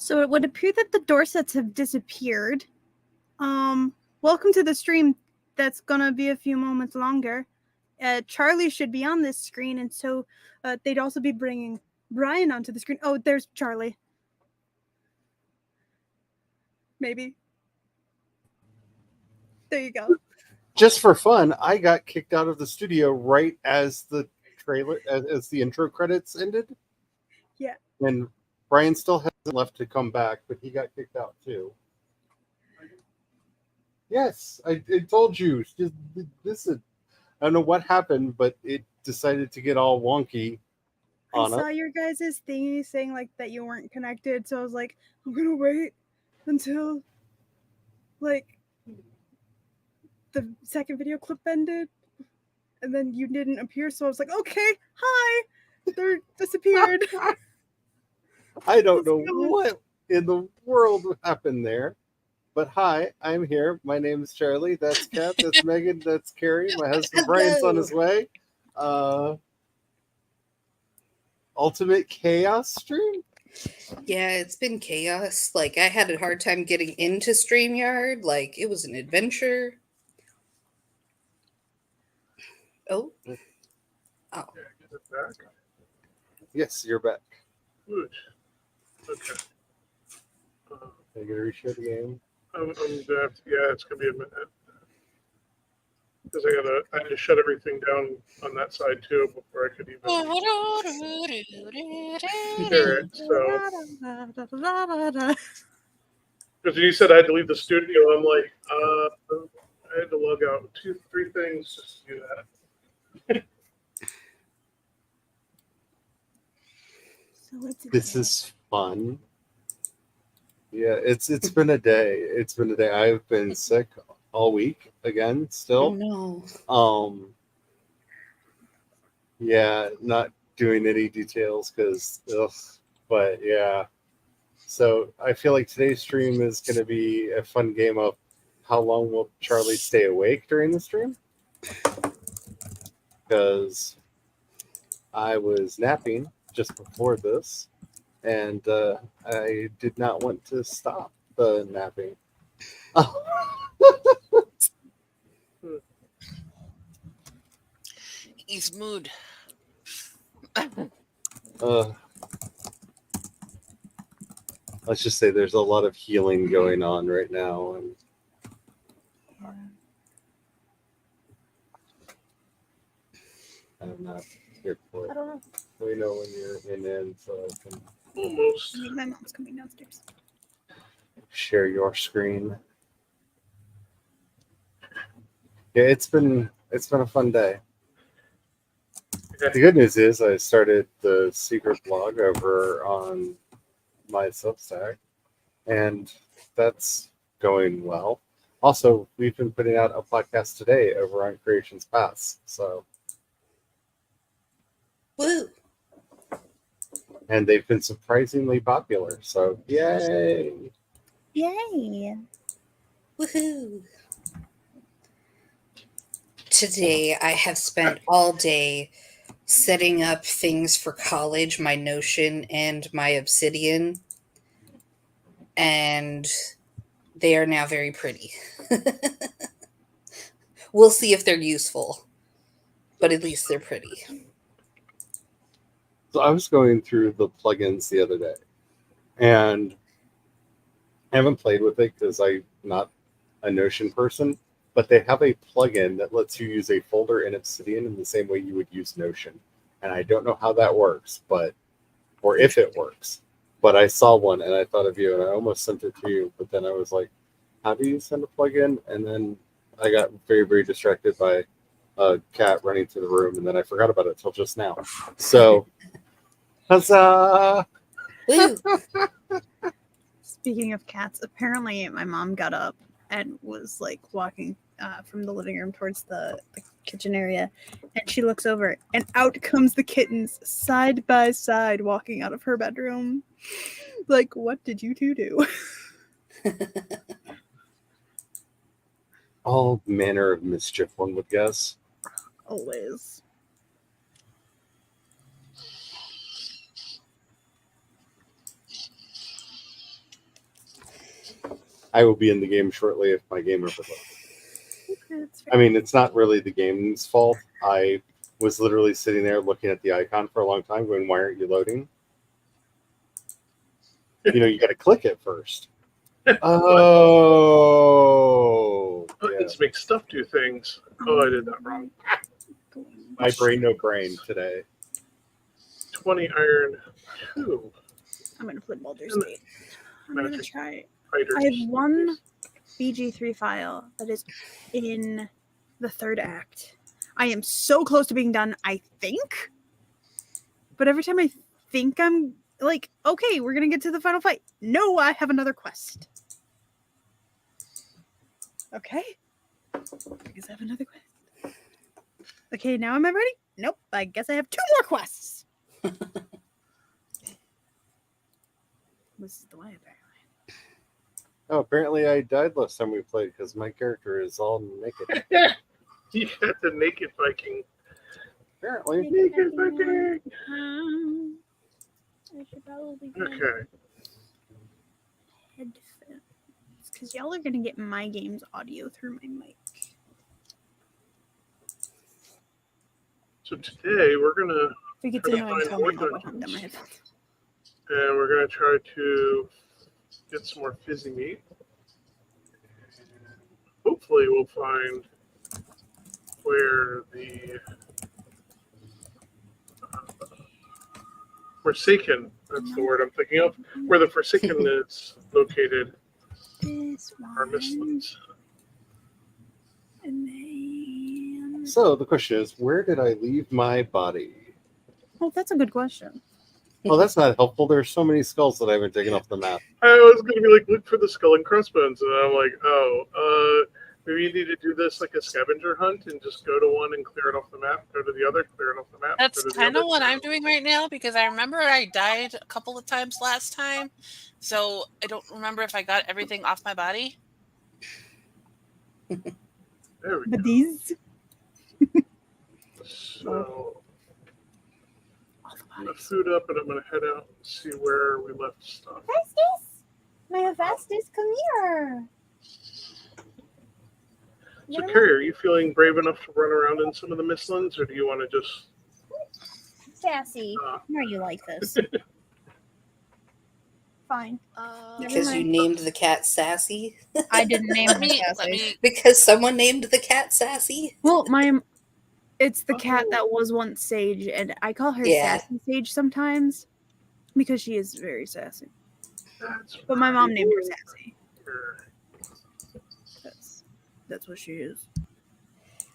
So it would appear that the Dorsets have disappeared. Welcome to the stream. That's gonna be a few moments longer. Charlie should be on this screen, and so they'd also be bringing Brian onto the screen. Oh, there's Charlie. Maybe. There you go. Just for fun, I got kicked out of the studio right as the trailer, as the intro credits ended. Yeah. And Brian still hasn't left to come back, but he got kicked out too. Yes, I told you. This is, I don't know what happened, but it decided to get all wonky. I saw your guys' thingy saying like that you weren't connected, so I was like, I'm gonna wait until like the second video clip ended, and then you didn't appear, so I was like, okay, hi, they're disappeared. I don't know what in the world happened there, but hi, I'm here. My name is Charlie. That's Kat. That's Megan. That's Carrie. My husband Brian's on his way. Ultimate Chaos stream? Yeah, it's been chaos. Like, I had a hard time getting into StreamYard. Like, it was an adventure. Oh. Oh. Yes, you're back. Good. Okay. Are you going to reshare the game? I'm gonna have to, yeah, it's going to be a minute. Because I had to shut everything down on that side too before I could even hear it. So, because you said I had to leave the studio, I'm like, I had to log out 2-3 things just to do that. This is fun. Yeah, it's been a day. It's been a day. I've been sick all week again still. Oh, no. Yeah, not doing any details because but yeah. So I feel like today's stream is going to be a fun game of how long will Charlie stay awake during the stream? Because I was napping just before this, and I did not want to stop the napping. He's mood. Let's just say there's a lot of healing going on right now, and I'm not here for it. I don't know. We know when you're in, so I can almost. My mom's coming downstairs. Share your screen. Yeah, it's been a fun day. The good news is I started the secret blog over on my Substack, and that's going well. Also, we've been putting out a podcast today over on Creations Pass, so woo! And they've been surprisingly popular. So yay! Yay! Woohoo! Today I have spent all day setting up things for college, my Notion and my Obsidian, and they are now very pretty. We'll see if they're useful, but at least they're pretty. So I was going through the plugins the other day, and I haven't played with it because I'm not a Notion person, but they have a plugin that lets you use a folder in Obsidian in the same way you would use Notion. And I don't know how that works, or if it works, but I saw one and I thought of you, and I almost sent it to you, but then I was like, how do you send a plugin? And then I got very, very distracted by a cat running to the room, and then I forgot about it till just now. So, huzzah! Speaking of cats, apparently my mom got up and was like walking from the living room towards the kitchen area, and she looks over and out comes the kittens side by side walking out of her bedroom. Like, what did you two do? All manner of mischief, one would guess. Always. I will be in the game shortly if my game overloads. Okay, that's fair. I mean, it's not really the game's fault. I was literally sitting there looking at the icon for a long time going, why aren't you loading? You got to click it first. Oh. Buttons make stuff do things. Oh, I did that wrong. My brain, no brain today. 20 iron 2. I'm gonna play Baldur's And Gate. I'm gonna magic try. fighters. I have one BG3 file that is in the third act. I am so close to being done, I think. But every time I think I'm like, okay, we're gonna get to the final fight. No, I have another quest. Okay. I guess I have another quest. Okay, now am I ready? Nope. I guess I have 2 more quests. This is the way, apparently. Oh, apparently I died last time we played because my character is all naked. You got the naked Viking. Apparently. Naked Viking. I should probably get Okay. headphones because y'all are gonna get my game's audio through my mic. So today we're gonna If it gets Try to annoying, find tell me more I'll put dungeons. on my headphones. try to get some more fizzy meat. Hopefully we'll find where the Forsaken, that's the word I'm thinking of, where the Forsaken is located, This our one. Mistlands. And then... So the question is, where did I leave my body? Oh, that's a good question. Well, that's not helpful. There's so many skulls that I haven't taken off the map. I was going to be like, look for the skull and crossbones, and I'm like, maybe you need to do this like a scavenger hunt and just go to one and clear it off the map, go to the other, clear it off the map. That's go to the kind of other, what clear it I'm doing right now because I remember I died a couple of times last time, so I don't remember if I got everything off my body. There we But go. these... So, All the I'm going to bodies. food up and I'm going to head out and see where we left stuff. Festus! My Festus, come here! So, Carrie, are you feeling brave enough to run around in some of the Mistlands, or do you want to just... Sassy. Uh, Why are you like this? Fine. Because you named the cat Sassy? I didn't name Let her me Sassy. Because someone named the cat Sassy? Well, it's the cat that was once Sage, and I call her Yeah. Sassy Sage sometimes because she is very sassy. that's But my mom right. named her Sassy. Sure. That's what she is.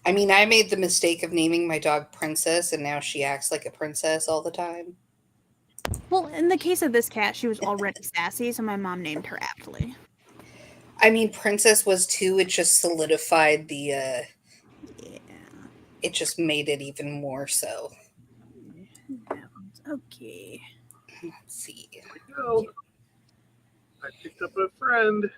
I mean, I made the mistake of naming my dog Princess, and now she acts like a princess all the time. Well, in the case of this cat, she was already sassy, so my mom named her aptly. I mean, Princess was too. It just solidified the. Yeah. It just made it even more so. Okay. Let's see. Here we go. I picked up a friend.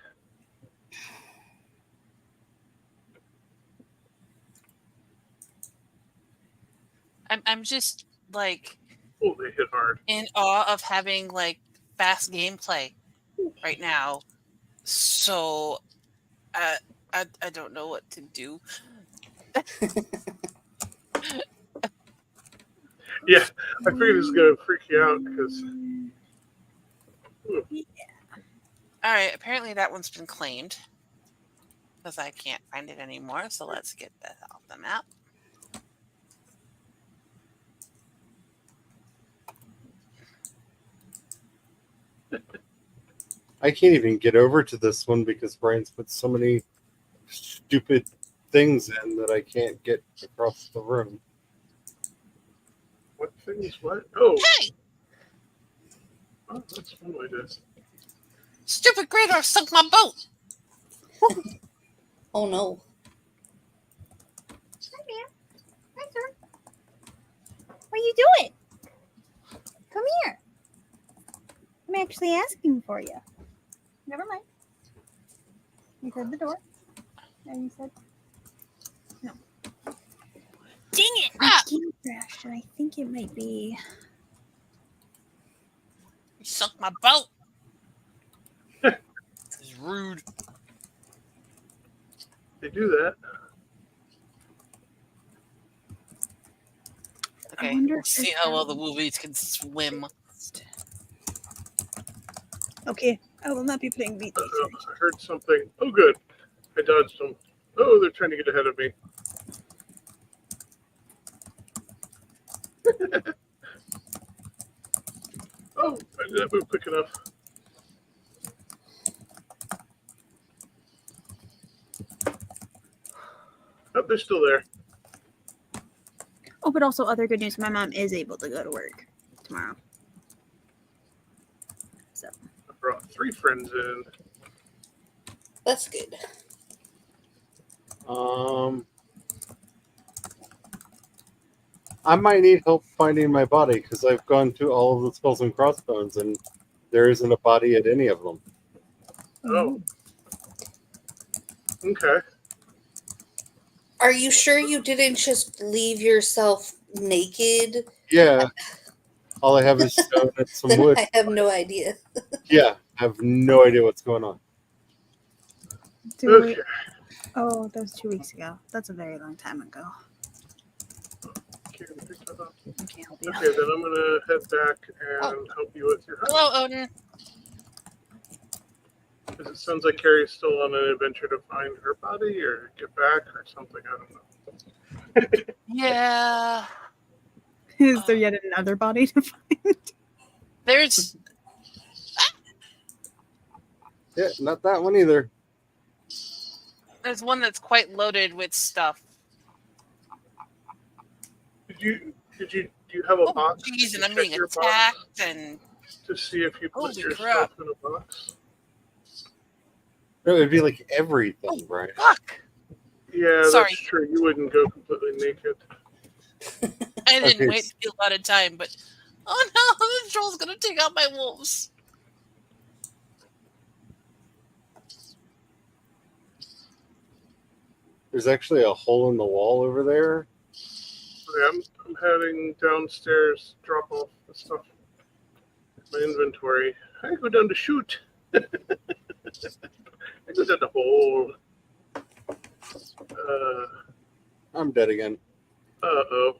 I'm just like Oh, they hit hard. in awe of having like fast gameplay right now. So I don't know what to do. Yeah, I figured it was going to freak you out because All right, apparently that one's been claimed because I can't find it anymore. So let's get that off the map. I can't even get over to this one because Brian's put so many stupid things in that I can't get across the room. what things? What? Oh, Hey, that's one way to. stupid Grador sunk my boat. Oh no. Hi, man. Hi, sir. What are you doing? Come here. I'm actually asking for you. Never mind. You said the door. And you said no. Dang it! My Ah. game crashed, and I think it might be. You sunk my boat. This is rude. they do that. Okay, wonder we'll if see how well the Wolverines can swim. Okay, I will not be playing beat Uh-oh, I heard something. Oh, good. I dodged them. Oh, they're trying to get ahead of me. Oh, I did not move quick enough. Oh, they're still there. Oh, but also other good news. My mom is able to go to work tomorrow. So I brought 3 friends in. That's good. I might need help finding my body because I've gone to all of the skulls and crossbones and there isn't a body at any of them. Oh. Okay. Are you sure you didn't just leave yourself naked? Yeah, all I have is stone and some Then wood. I have no idea. Yeah, I have no idea what's going on. do Okay. we? Oh, that was 2 weeks ago. That's a very long time ago. Can you pick that up? I can't help you. Okay, then I'm going to head back and help you with your house. Hello, Odin. Because it sounds like Carrie's still on an adventure to find her body or get back or something. I don't know. Yeah. Is there yet another body to find? There's Yeah, not that one either. one that's quite loaded with stuff. Do you have a Oh, box? jeez, Did and I'm you being check your attacked, box and to see if you put Holy your crap. stuff in a box? No, it'd be like everything, Oh. right? fuck. Yeah, Sorry. that's true. You wouldn't go completely naked. I didn't Okay. wait to be a lot of time, but oh no, the troll's gonna take out my wolves. There's actually a hole in the wall over there. Okay, I'm heading downstairs, drop off the stuff, my inventory. I go down to shoot. I go down to hold. I'm dead again. Uh-oh.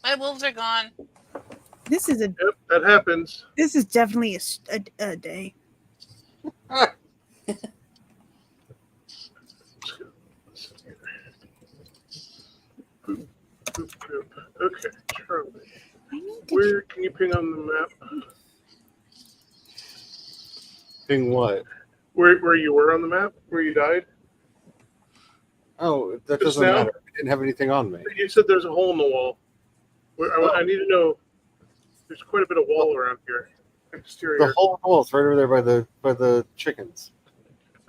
My wolves are gone. This is a. Yep, that happens. This is definitely a day. Boop, boop, boop. Okay, Charlie. I need to. Where can you ping on the map? Thing what? Where you were on the map? Where you died? Oh, that Just doesn't now? matter. I didn't have anything on me. You said there's a hole in the wall. I need to know. There's quite a bit of wall around here. Exterior. The whole wall's right over there by the chickens.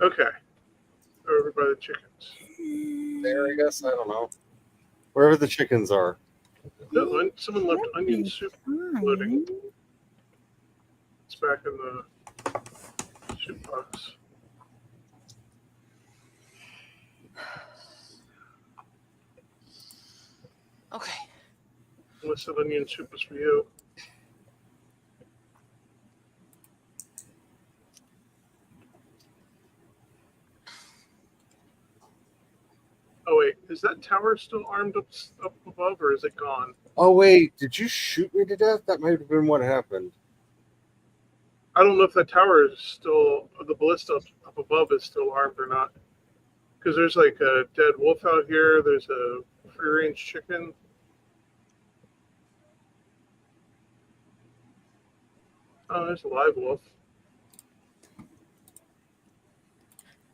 Okay. Over by the chickens. There, I guess. I don't know. Wherever the chickens are. No, someone left onion soup floating. Fine. It's back in the soup box. Okay. Unless that onion soup was for you. Oh wait, is that tower still armed up above, or is it gone? Oh wait, did you shoot me to death? That might have been what happened. I don't know if that tower is still, the ballista up above is still armed or not. Because there's like a dead wolf out here. There's a free-range chicken. Oh, there's a live wolf.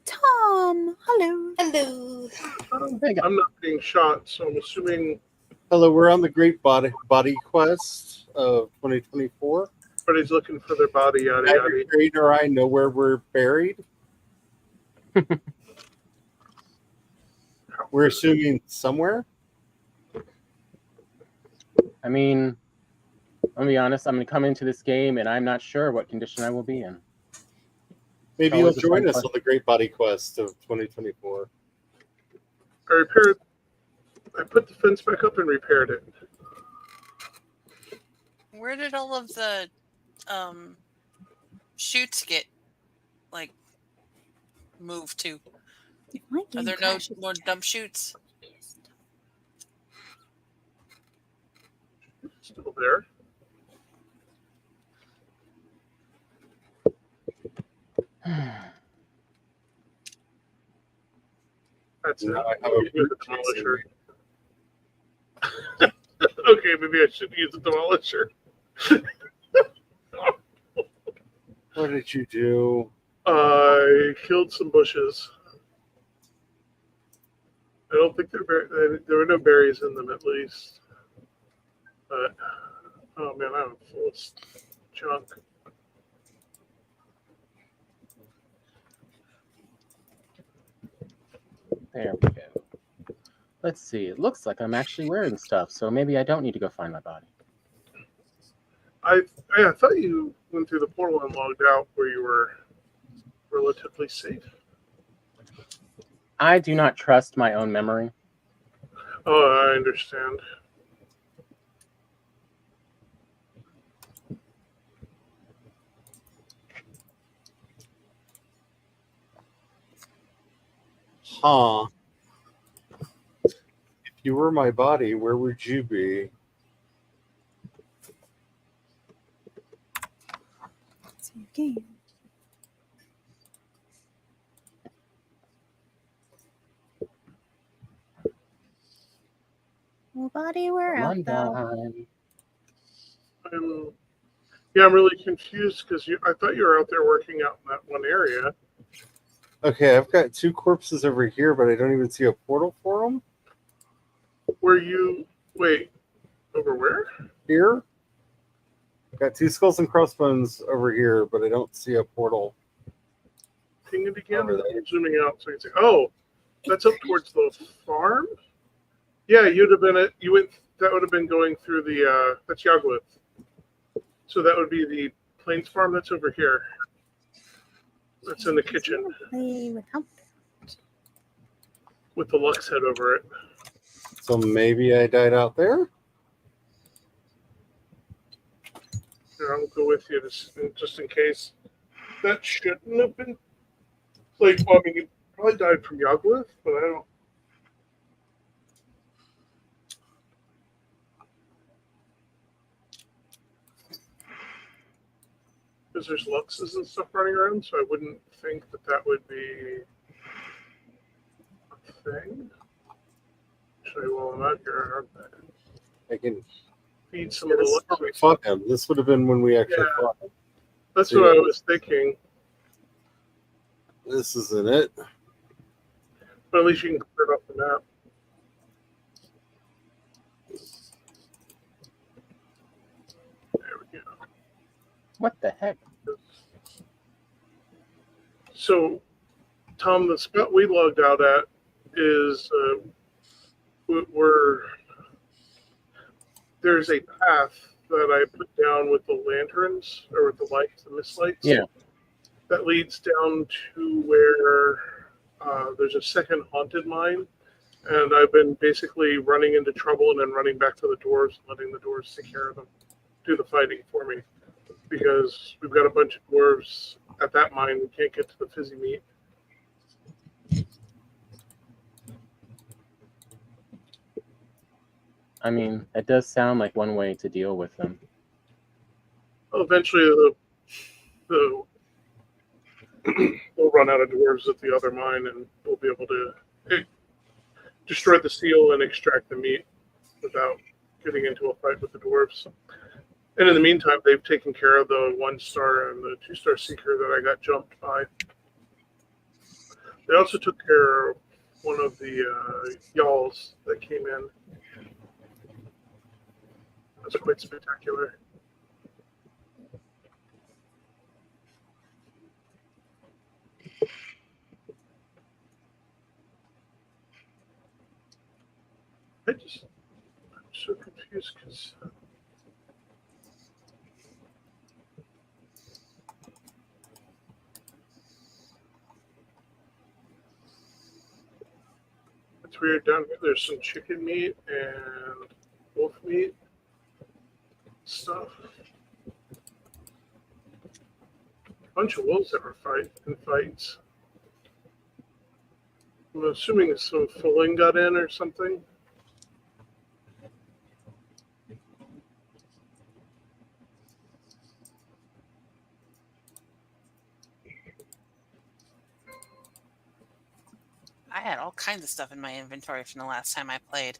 Tom, hello. Hello. I'm not being shot, so I'm assuming Hello, we're on the Great Body Quest of 2024. everybody's looking for their body, yada Neither yada. Creed or I know where we're buried. We're assuming somewhere. I mean, I'll be honest, I'm going to come into this game and I'm not sure what condition I will be in. Maybe Oh, you'll is this join one us on the Great Body Quest of 2024. I repaired. I put the fence back up and repaired it. Where did all of the shoots get moved to? If my Are game there no crashes, more dump chutes? Still there. That's it. Now I have a Use the brute chasing demolisher. me. Okay, maybe I should use the demolisher. What did you do? I killed some bushes. I don't think there were no berries in them, at least. But oh man, I'm full of junk. There we go. Let's see. It looks like I'm actually wearing stuff, so maybe I don't need to go find my body. I thought you went through the portal and logged out where you were relatively safe. I do not trust my own memory. Oh, I understand. Huh. If you were my body, where would you be? It's your game. Well, buddy, we're Come out on, though. die. I'm really confused because I thought you were out there working out in that one area. Okay, I've got 2 corpses over here, but I don't even see a portal for them. Were you wait over where? Here. Got 2 skulls and crossbones over here, but I don't see a portal. Ping it again. Over there. I'm zooming out so you can see. Oh, that's up towards the farm. Yeah, you'd have been at. You went. That would have been going through the. That's Yagluth. So that would be the Plains farm. That's over here. That's in the kitchen Play without. with the Lux head over it. So maybe I died out there? Here, I'll go with you just in case. That shouldn't have been. Like, well, I mean, you probably died from Yagluth, but I don't. Because there's Luxes and stuff running around, so I wouldn't think that would be a thing. Actually, while I'm out here, I can. feed some of the This is where we Luxes. fought him. This would have been when we actually Yeah. fought him. That's what I was thinking. This isn't it. But at least you can clear it off the map. There we go. What the heck? So, Tom, the spot we logged out at is there's a path that I put down with the lanterns or with the lights, the mist lights. Yeah. That leads down to where there's a second haunted mine, and I've been basically running into trouble and then running back to the doors, letting the doors take care of them, do the fighting for me, because we've got a bunch of dwarves at that mine. We can't get to the fizzy meat. I mean, that does sound like one way to deal with them. Eventually, the we'll run out of dwarves at the other mine, and we'll be able to destroy the seal and extract the meat without getting into a fight with the dwarves. And in the meantime, they've taken care of the 1-star and the 2-star seeker that I got jumped by. They also took care of one of the yalls that came in. That's quite spectacular. I'm so confused because it's weird down here. There's some chicken meat and wolf meat stuff. A bunch of wolves that were in fights. I'm assuming some filling got in or something. I had all kinds of stuff in my inventory from the last time I played.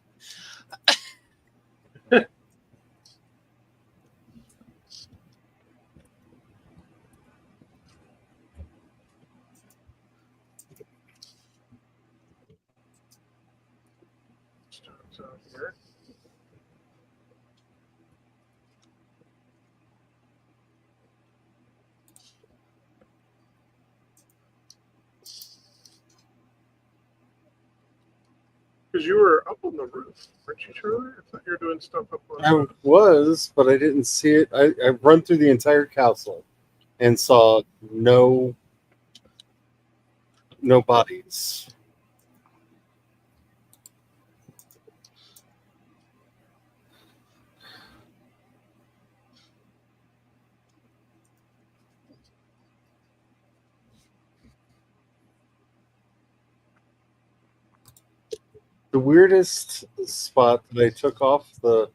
Starts out here. Because you were up on the roof, weren't you, Charlie? I thought you were doing stuff up on the I roof. was, but I didn't see it. I run through the entire castle and saw no bodies. The weirdest spot that I took off the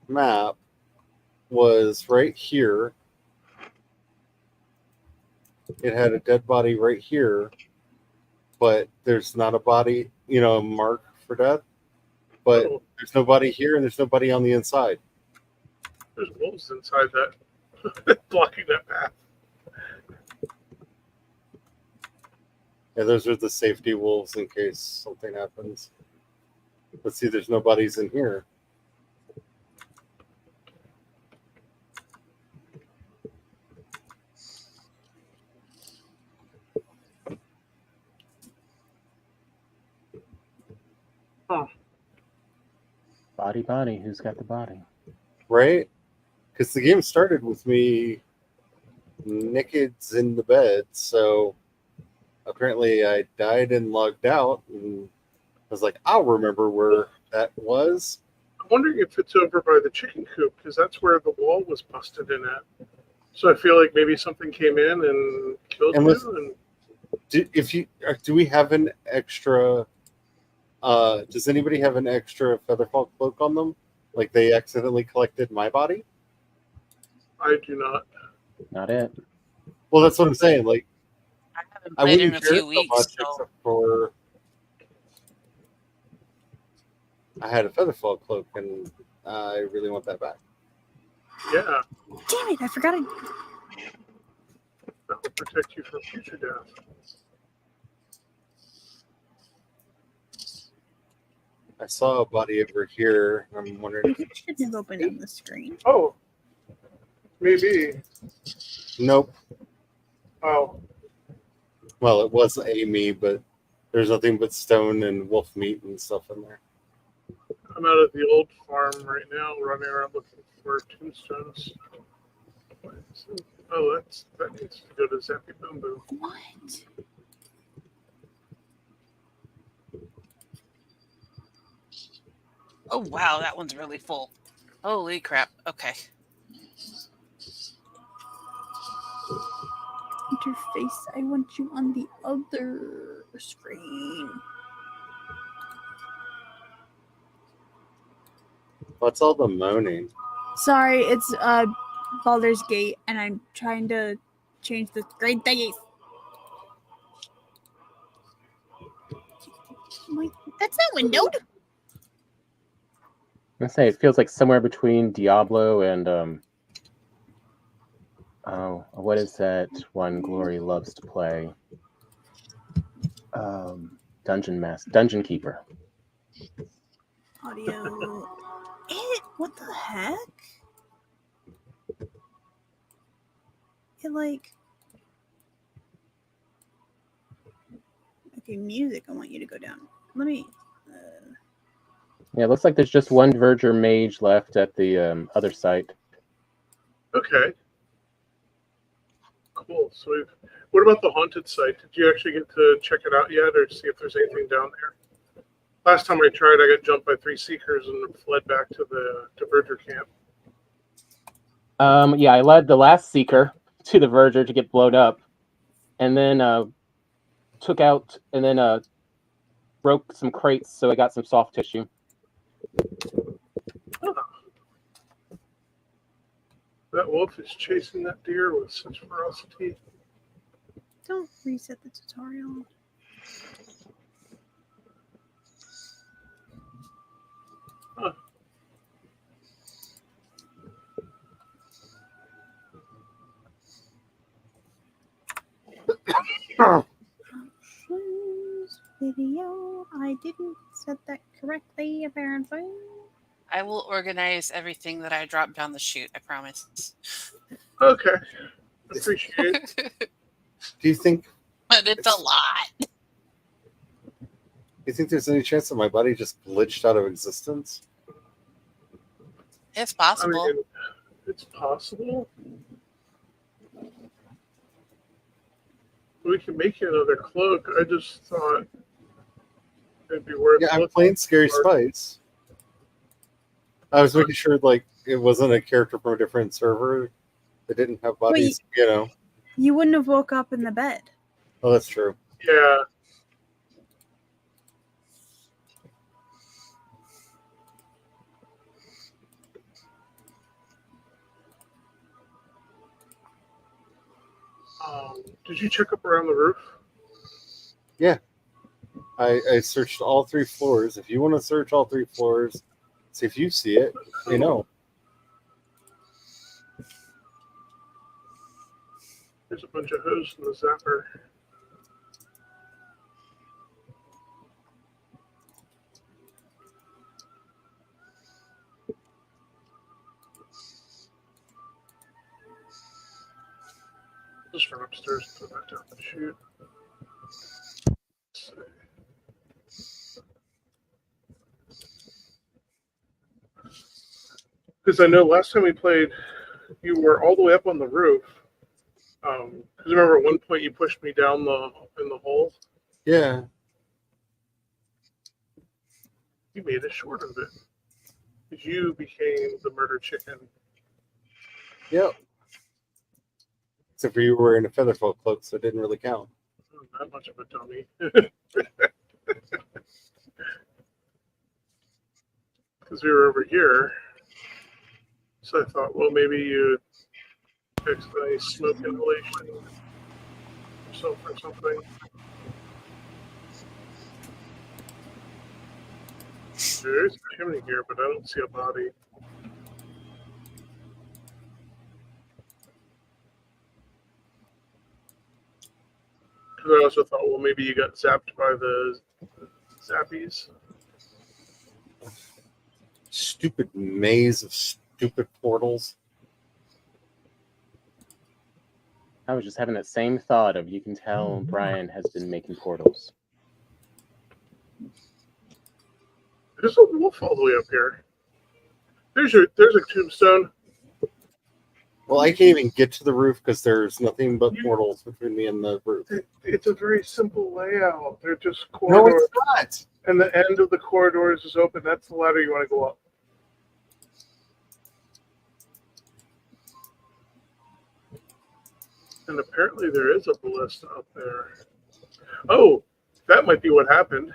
map was right here. It had a dead body right here, but there's not a body, a mark for death. But Oh, there's nobody here and there's nobody on the inside. there's wolves inside that, blocking that path. Yeah, those are the safety wolves in case something happens. Let's see, there's no bodies in here. Body. Who's got the body? Right? Because the game started with me naked in the bed, so apparently I died and logged out, and I was like, I'll remember where that was. I'm wondering if it's over by the chicken coop, because that's where the wall was busted in at. So I feel like maybe something came in and killed And you. Do we have an extra? Does anybody have an extra Featherfall cloak on them? Like they accidentally collected my body? I do not. Not it. Well, that's what I'm saying. Like I haven't I played in wouldn't a care few so weeks, much so except for I had a Featherfall cloak, and I really want that back. Yeah, Damn it! I forgot. that will protect you from future death. I saw a body over here. I'm wondering. You shouldn't have opened on the screen. Oh, maybe. Nope. Oh, Well, it was Amy, but there's nothing but stone and wolf meat and stuff in there. I'm out at the old farm right now, running around looking for tombstones. Oh, that needs to go to Zappy Bamboo. What? oh wow, that one's really full. Holy crap. Okay. Interface. I want you on the other screen. What's all the moaning? Sorry, it's Baldur's Gate, and I'm trying to change the screen thingies. Wait, that's not windowed. I'm gonna say it feels like somewhere between Diablo and oh, what is that one Glory loves to play? Dungeon Keeper. Audio. What the heck? It like. Okay, music. I want you to go down. Let me. Yeah, it looks like there's just one Verger mage left at the other site. Okay. Cool. So what about the haunted site? Did you actually get to check it out yet, or see if there's anything down there? Last time I tried, I got jumped by 3 seekers and fled back to the Verger camp. Yeah, I led the last seeker to the Verger to get blown up, and then took out, and then broke some crates, so I got some soft tissue. That wolf is chasing that deer with such ferocity. Don't reset the tutorial. Huh. Options, video. I didn't set that correctly, apparently. I will organize everything that I drop down the chute. I promise. Okay. Appreciate it. Do you think But it's a lot. there's any chance that my body just glitched out of existence? It's I possible. mean, it's possible. We can make you another cloak. I just thought it'd be worth Yeah, I'm looking playing Scary for. Spice. I was making sure like it wasn't a character from a different server that didn't have bodies, you know. You wouldn't have woke up in the bed. Oh, that's true. Yeah. Did you check up around the roof? I searched all 3 floors. If you want to search all 3 floors, see if you see it. You know. There's a bunch of hose in the zapper. Just run upstairs and put that down the chute. Because I know last time we played, you were all the way up on the roof. Because remember at one point you pushed me down in the hole. Yeah. You made a short of it. Because you became the murder chicken. Yep. Except for you were wearing a featherfall cloak, so it didn't really count. Not much of a dummy. Because we were over here. So I thought, well, maybe you fixed a smoke inhalation yourself or something. There's a chimney here, but I don't see a body. Because I also thought, well, maybe you got zapped by the zappies. Stupid maze of stupid portals. I was just having that same thought of, you can tell Brian has been making portals. There's a wolf all the way up here. There's a tombstone. Well, I can't even get to the roof because there's nothing but portals between me and the roof. It's a very simple layout. They're just No, corridors. it's not. And the end of the corridors is open. That's the ladder you want to go up. And apparently there is a ballista up there. Oh, that might be what happened.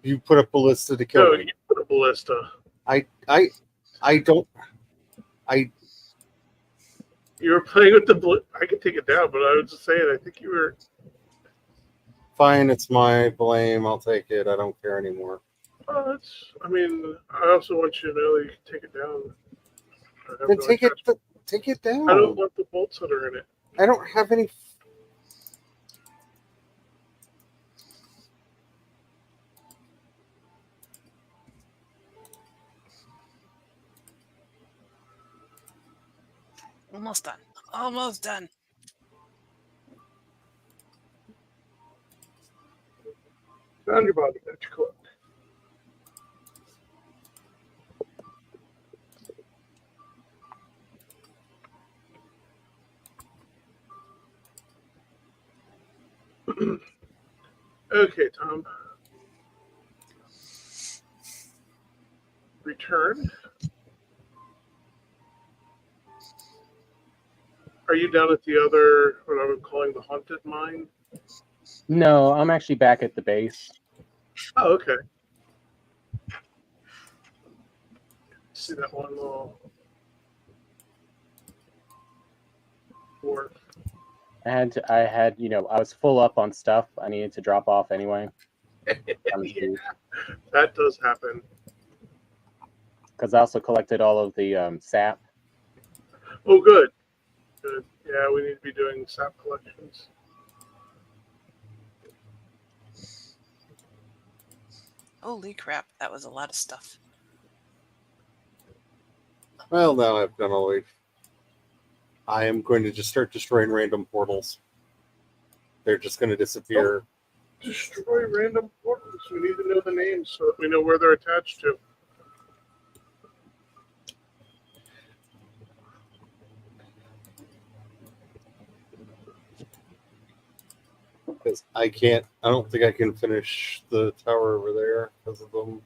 You put a ballista to kill No, me. you put a ballista. You were playing with the ballista. I could take it down, but I was just saying, I think you were... Fine, it's my blame. I'll take it. I don't care anymore. Oh, I also want you to know that you can take it down. Then take it down. I don't want the bolts that are in it. I don't have any. Almost done. Almost done. Found your body. That's cool. Okay, Tom. Return. Are you down at the other, what I would calling the haunted mine? No, I'm actually back at the base. Oh, okay. See that one little dwarf. I had, I was full up on stuff I needed to drop off anyway. Yeah, that does happen. Because I also collected all of the sap. Oh, good. Good. Yeah, we need to be doing sap collections. Holy crap, that was a lot of stuff. Well, now I've done all the. I am going to just start destroying random portals. They're just going to disappear. Destroy random portals. We need to know the names so that we know where they're attached to. Because I can't. I don't think I can finish the tower over there because of them.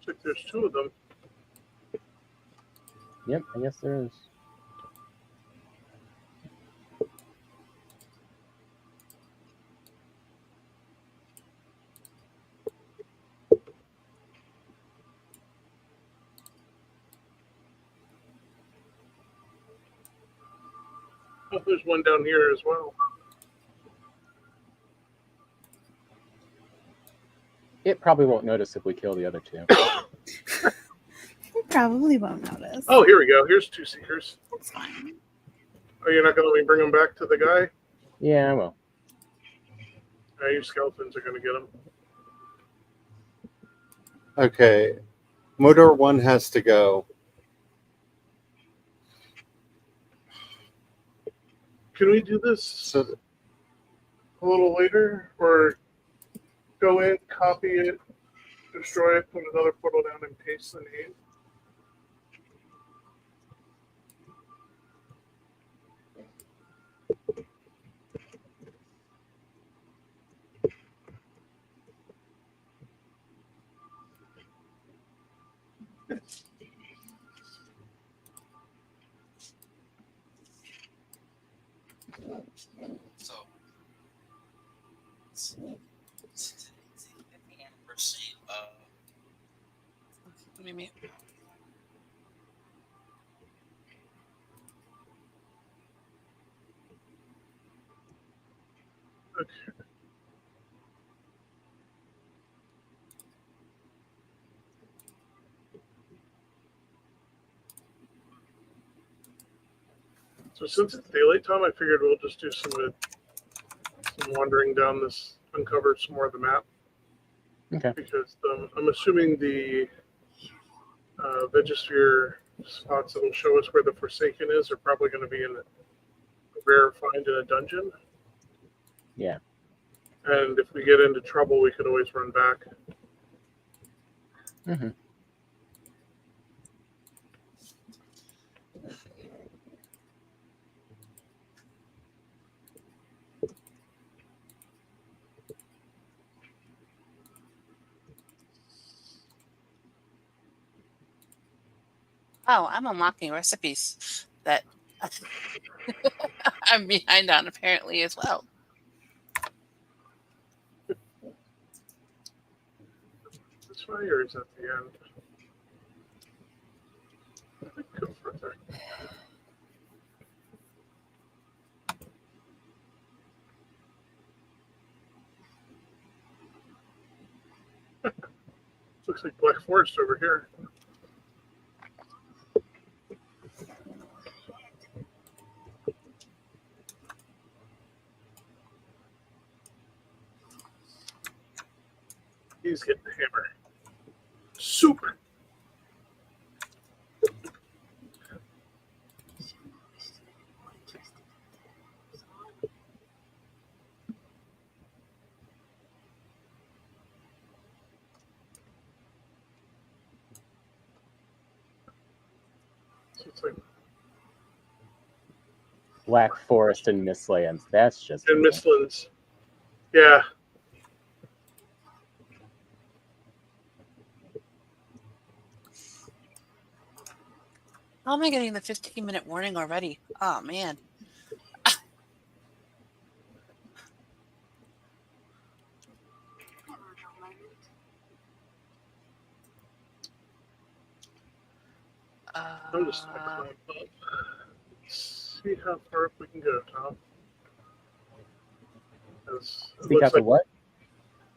Looks like there's two of them. Yep, I guess there is. Oh, there's one down here as well. It probably won't notice if we kill the other two. You probably won't notice. Oh, here we go. Here's two seekers. That's fine. Oh, you're not going to let me bring them back to the guy? Yeah, well. You skeletons are going to get them. Okay, Motor 1 has to go. Can we do this So a little later? Or go in, copy it, destroy it, put another portal down, and paste the name? So, it's the anniversary of. What do you mean? Okay. So since it's daylight time, I figured we'll just do some wandering down this, uncover some more of the map. Okay. Because I'm assuming the Vegisphere spots that'll show us where the Forsaken is are probably going to be in a rare find in a dungeon. Yeah. And if we get into trouble, we could always run back. Mm-hmm. Oh, I'm unlocking recipes that I'm behind on apparently as well. This fire is at the end. I think go further. Looks like Black Forest over here. He's getting the hammer. Soup. So it's like Black Forest and Mistlands. That's just in cool. Mistlands. Yeah. How am I getting the 15-minute warning already? Oh, man. I'm just gonna climb up. See how far up we can go, Tom. Speak out the what?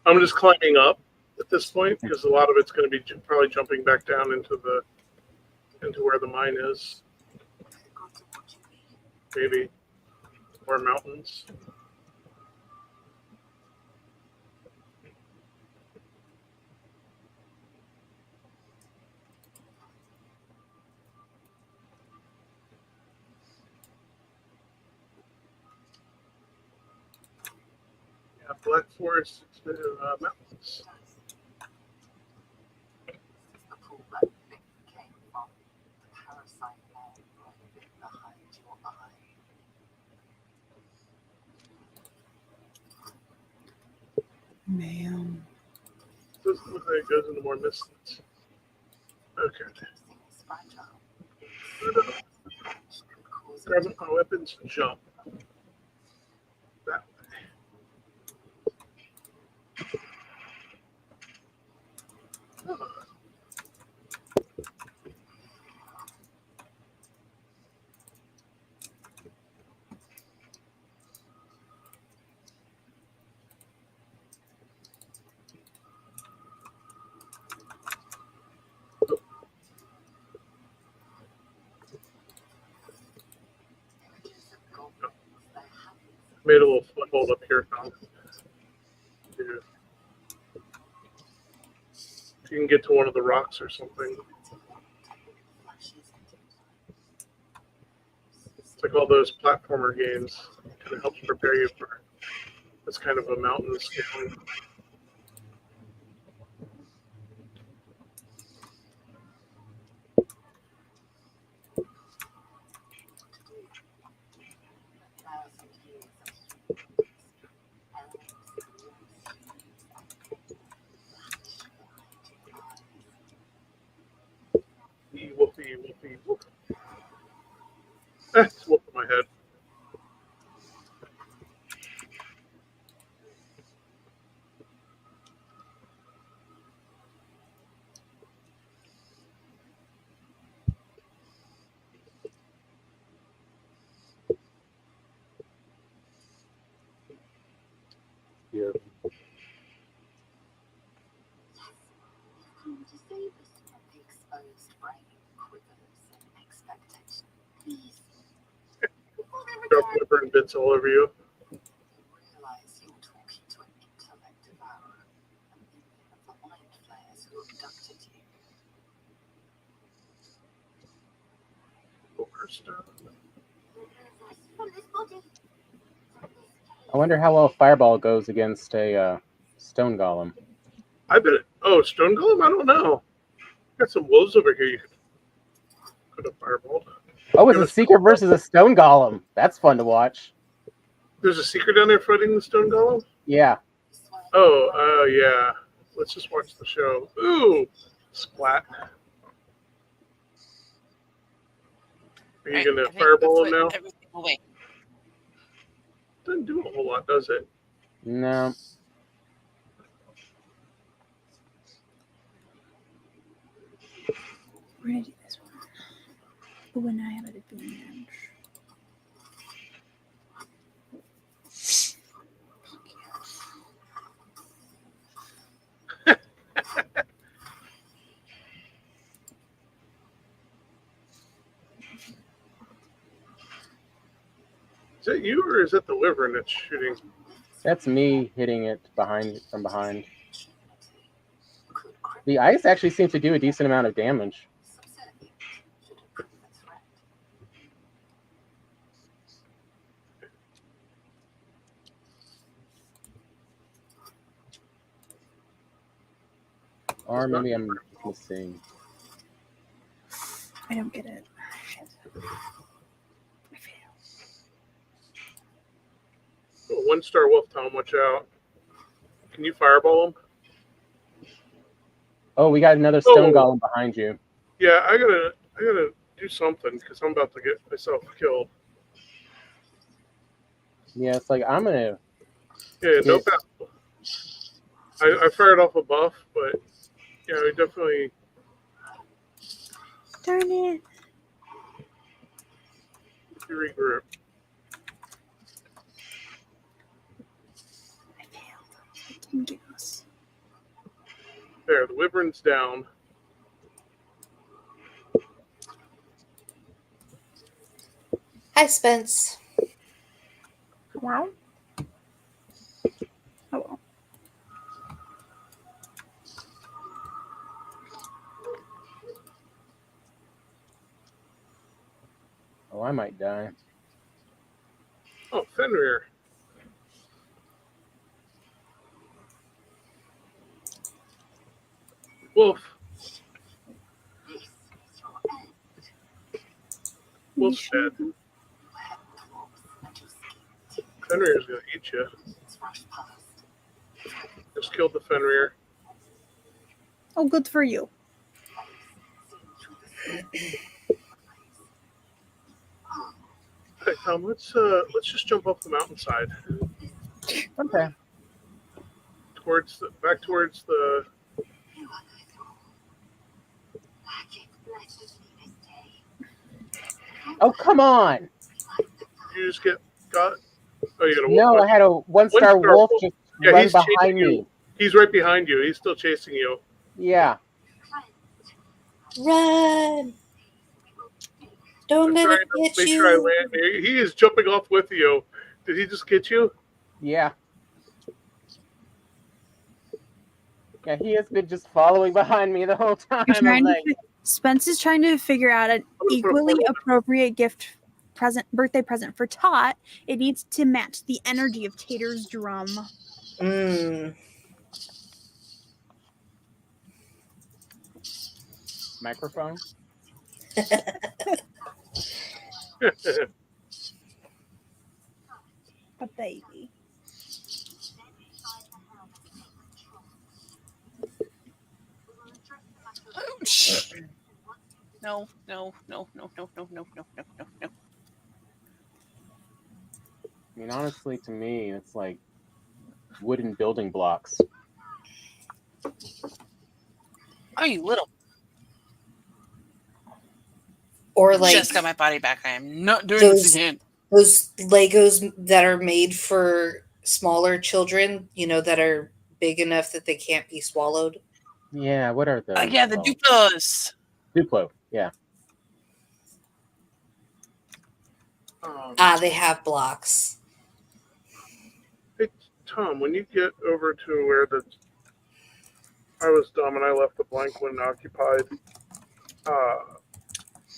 I'm just climbing up at this point because a lot of it's going to be probably jumping back down into where the mine is. Maybe. Or mountains. Yeah, Black Forest mountains. Man. Doesn't look like it goes into more Mistlands. Okay. Grab up my weapons and jump. That way. Oh. Made a little foothold up here, Tom. Yeah. If you can get to one of the rocks or something. It's like all those platformer games. It kind of helps prepare you for this kind of a mountain scaling. Whoopie, whoopie, whoop. It's whooping my head. Here. Drop liver and bits all over you. I wonder how well Fireball goes against a stone golem. I bet it. Oh, stone golem? I don't know. Got some wolves over here. You could have fireballed. Oh, it's a secret versus a stone golem. That's fun to watch. There's a secret down there fighting the stone golem? Yeah. Oh, yeah. Let's just watch the show. Ooh, splat. Are you Right? gonna I think fireball that's him now? what every single way. Doesn't do a whole lot, does it? No. We're gonna do this one. Oh, and I have an advantage. Is that you or is that the wyvern that's shooting? That's me hitting it from behind. The ice actually seems to do a decent amount of damage. Or maybe I'm missing. I don't get it. Shit. I failed. Oh, 1-star wolf, Tom, watch out. Can you fireball him? Oh, we got another stone Oh. golem behind you. Yeah, I gotta do something because I'm about to get myself killed. Yeah, it's like I'm gonna. Yeah, no Hit. battle. I fired off a buff, but yeah, we definitely. Darn it. Regroup. I failed. I didn't get us. There, the wyvern's down. Hi, Spence. Wow. Oh well. Oh, I might die. Oh, Fenrir. Wolf. Wolf's dead. Fenrir's gonna eat you. Just killed the Fenrir. Oh, good for you. Hey Tom, let's just jump off the mountainside Okay. back towards the. Oh, come on! You just got. Oh, you got a wolf. No, I had a one-star wolf just Yeah, run he's behind chasing me. you. He's right behind you. He's still chasing you. Yeah. Run! Don't let it get Make sure I you. land. He is jumping off with you. Did he just get you? Yeah. Yeah, he has been just following behind me the whole time. You're trying I'm like, Spence is trying to figure out an I'm gonna put a equally portal appropriate birthday present for Tot. It needs to match the energy of Tater's drum. Mm. microphone? A baby. No, no, no, no, no, no, no, no, no, no, no. I mean, honestly, to me, it's like wooden building blocks. Oh, you little. Or like Just got my body back. I am not doing those- this again. those Legos that are made for smaller children, that are big enough that they can't be swallowed. Yeah, what are those? Yeah, the called? Duplos. Duplo, yeah. They have blocks. Hey, Tom, when you get over to where I was dumb and I left the blank one occupied,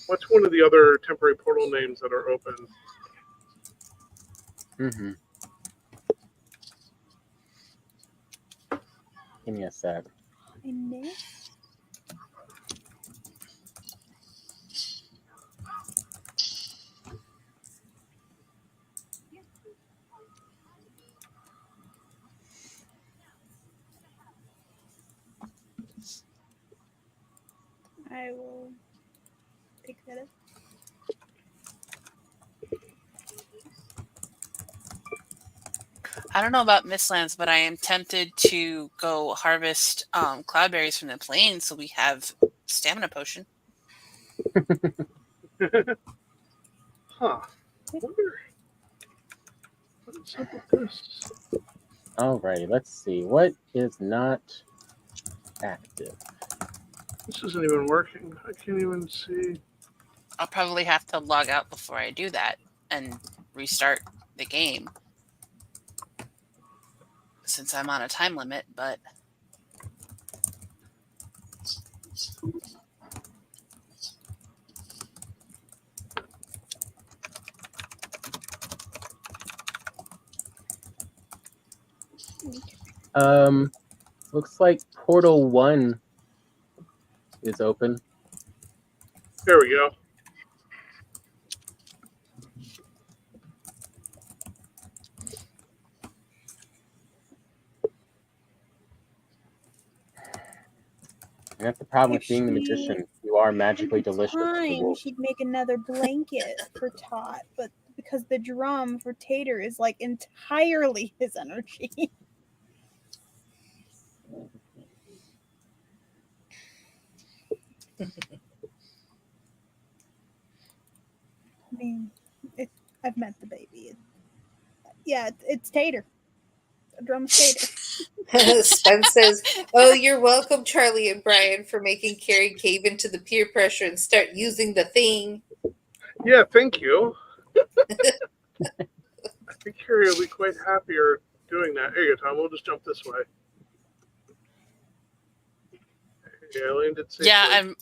what's one of the other temporary portal names that are open? Mm-hmm. Give me a sec. I know. I will pick that up. I don't know about Mistlands, but I am tempted to go harvest cloudberries from the plains so we have stamina potion. Huh. Wonder what's up with this. Alrighty, let's see. What is not active? This isn't even working. I can't even see. I'll probably have to log out before I do that and restart the game since I'm on a time limit, but Looks like Portal 1 is open. There we go. And that's the problem If with being the she magician. You are magically delicious. to the Time wolf. she'd make another blanket for Tot, but because the drum for Tater is like entirely his energy. I mean, I've met the baby. Yeah, it's Tater. A drum's Tater. Spence says, "Oh, you're welcome, Charlie and Brian, for making Carrie cave into the peer pressure and start using the thing." Yeah, thank you. I think Carrie will be quite happier doing that. Here you go, Tom. We'll just jump this way. Yeah, I landed safely. yeah,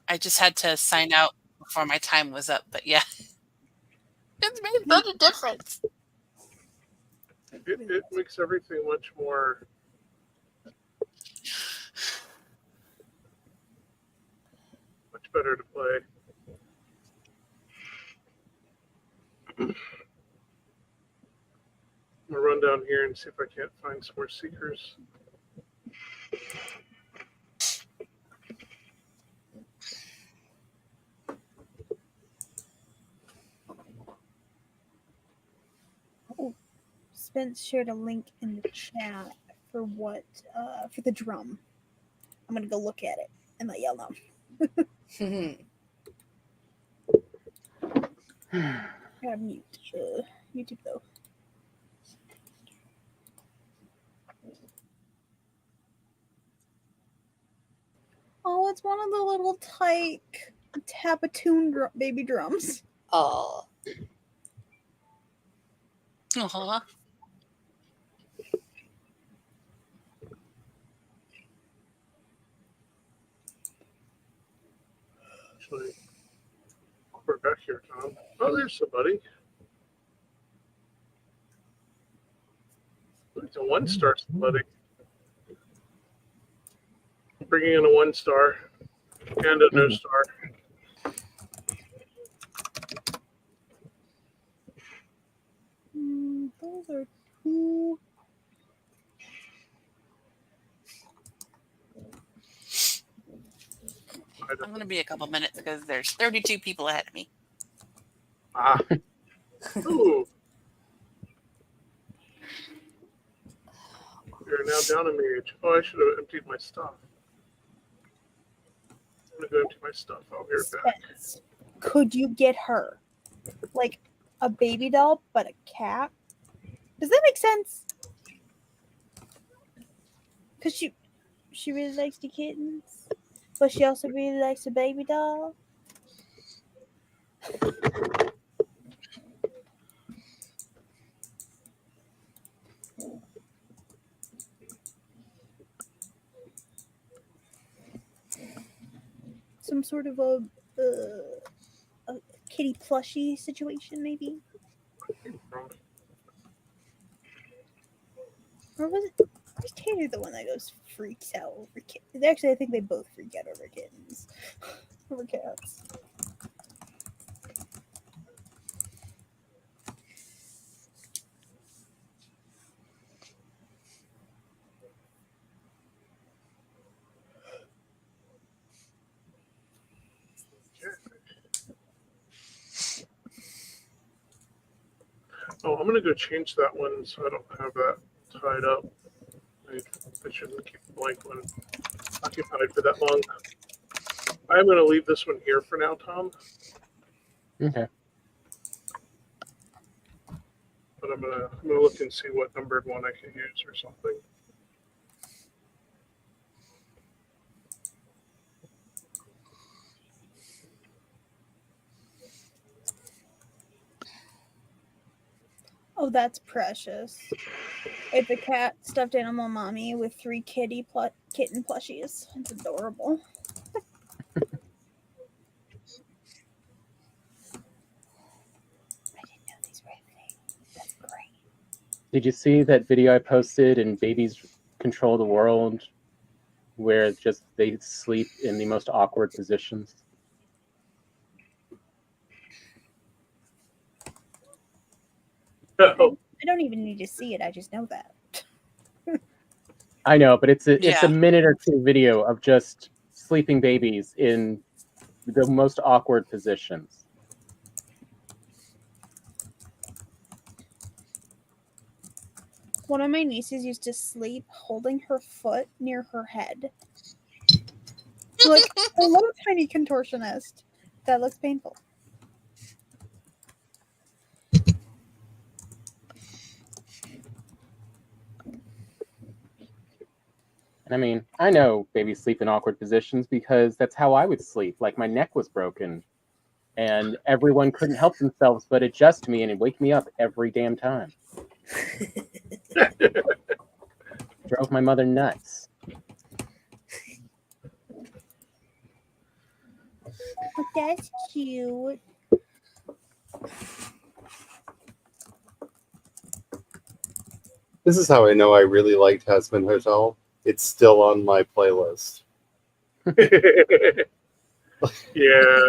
I just had to sign out before my time was up, but yeah. It's made such a difference. It makes everything much more. Much better to play. I'm gonna run down here and see if I can't find some more seekers. Spence shared a link in the chat for for the drum. I'm gonna go look at it and let y'all know. Gotta mute YouTube though. Oh, it's one of the little tyke Tapatoon baby drums. Oh, Uh-huh. Actually, we're back here, Tom. Oh, there's somebody. It's a 1-star somebody. Bringing in a 1-star and a no star. Those are two. I'm going to be a couple minutes because there's 32 people ahead of me. Ah. Ooh. You're now down a mage. Oh, I should have emptied my stuff. I'm gonna go empty my stuff. I'll be right back. Spence, could you get her like a baby doll but a cat? Does that make sense? Because she really likes the kittens, but she also really likes a baby doll. Some sort of a kitty plushie situation, maybe? Or was Tater the one that goes freaks out over kittens? Actually, I think they both freak out over kittens. Over cats. Oh, I'm gonna go change that one so I don't have that tied up. I shouldn't keep the blank one occupied for that long. I'm gonna leave this one here for now, Tom. Okay. But I'm gonna look and see what numbered one I can use or something. Oh, that's precious. It's a cat stuffed animal mommy with 3 kitten plushies. It's adorable. I didn't know these were a thing. That's great. Did you see that video I posted in Babies Control the World where just they sleep in the most awkward positions? Oh, I don't even need to see it. I just know that. I know, but it's a Yeah. minute or two video of just sleeping babies in the most awkward positions. One of my nieces used to sleep holding her foot near her head. Like a little tiny contortionist. That looks painful. And I mean, I know babies sleep in awkward positions because that's how I would sleep. Like my neck was broken and everyone couldn't help themselves but adjust me and wake me up every damn time. Drove my mother nuts. Oh, that's cute. This is how I know I really liked Hazbin Hotel. It's still on my playlist. yeah. The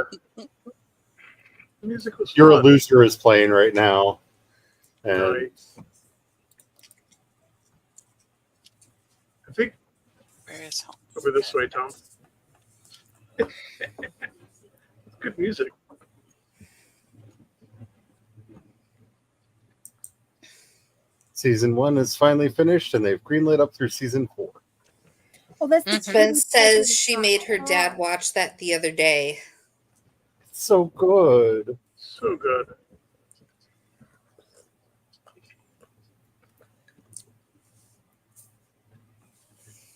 music was You're a fun. Loser is playing right now. And Nice. I think Where is home? over this way, Tom. It's good music. season 1 is finally finished, and they've greenlit up through season 4. Oh, that's the Mhm. Ben cutest says puppy she I've made her dad got. watch that the other day. It's so good. So good.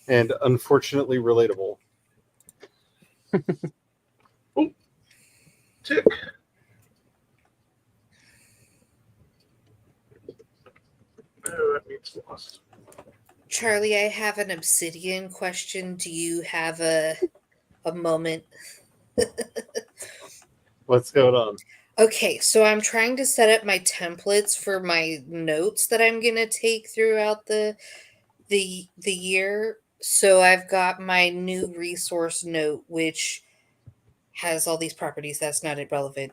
And unfortunately relatable. Tick. Oh, that means lost. Charlie, I have an obsidian question. Do you have a moment? What's going on? Okay, so I'm trying to set up my templates for my notes that I'm gonna take throughout the year. So I've got my new resource note, which has all these properties. That's not irrelevant.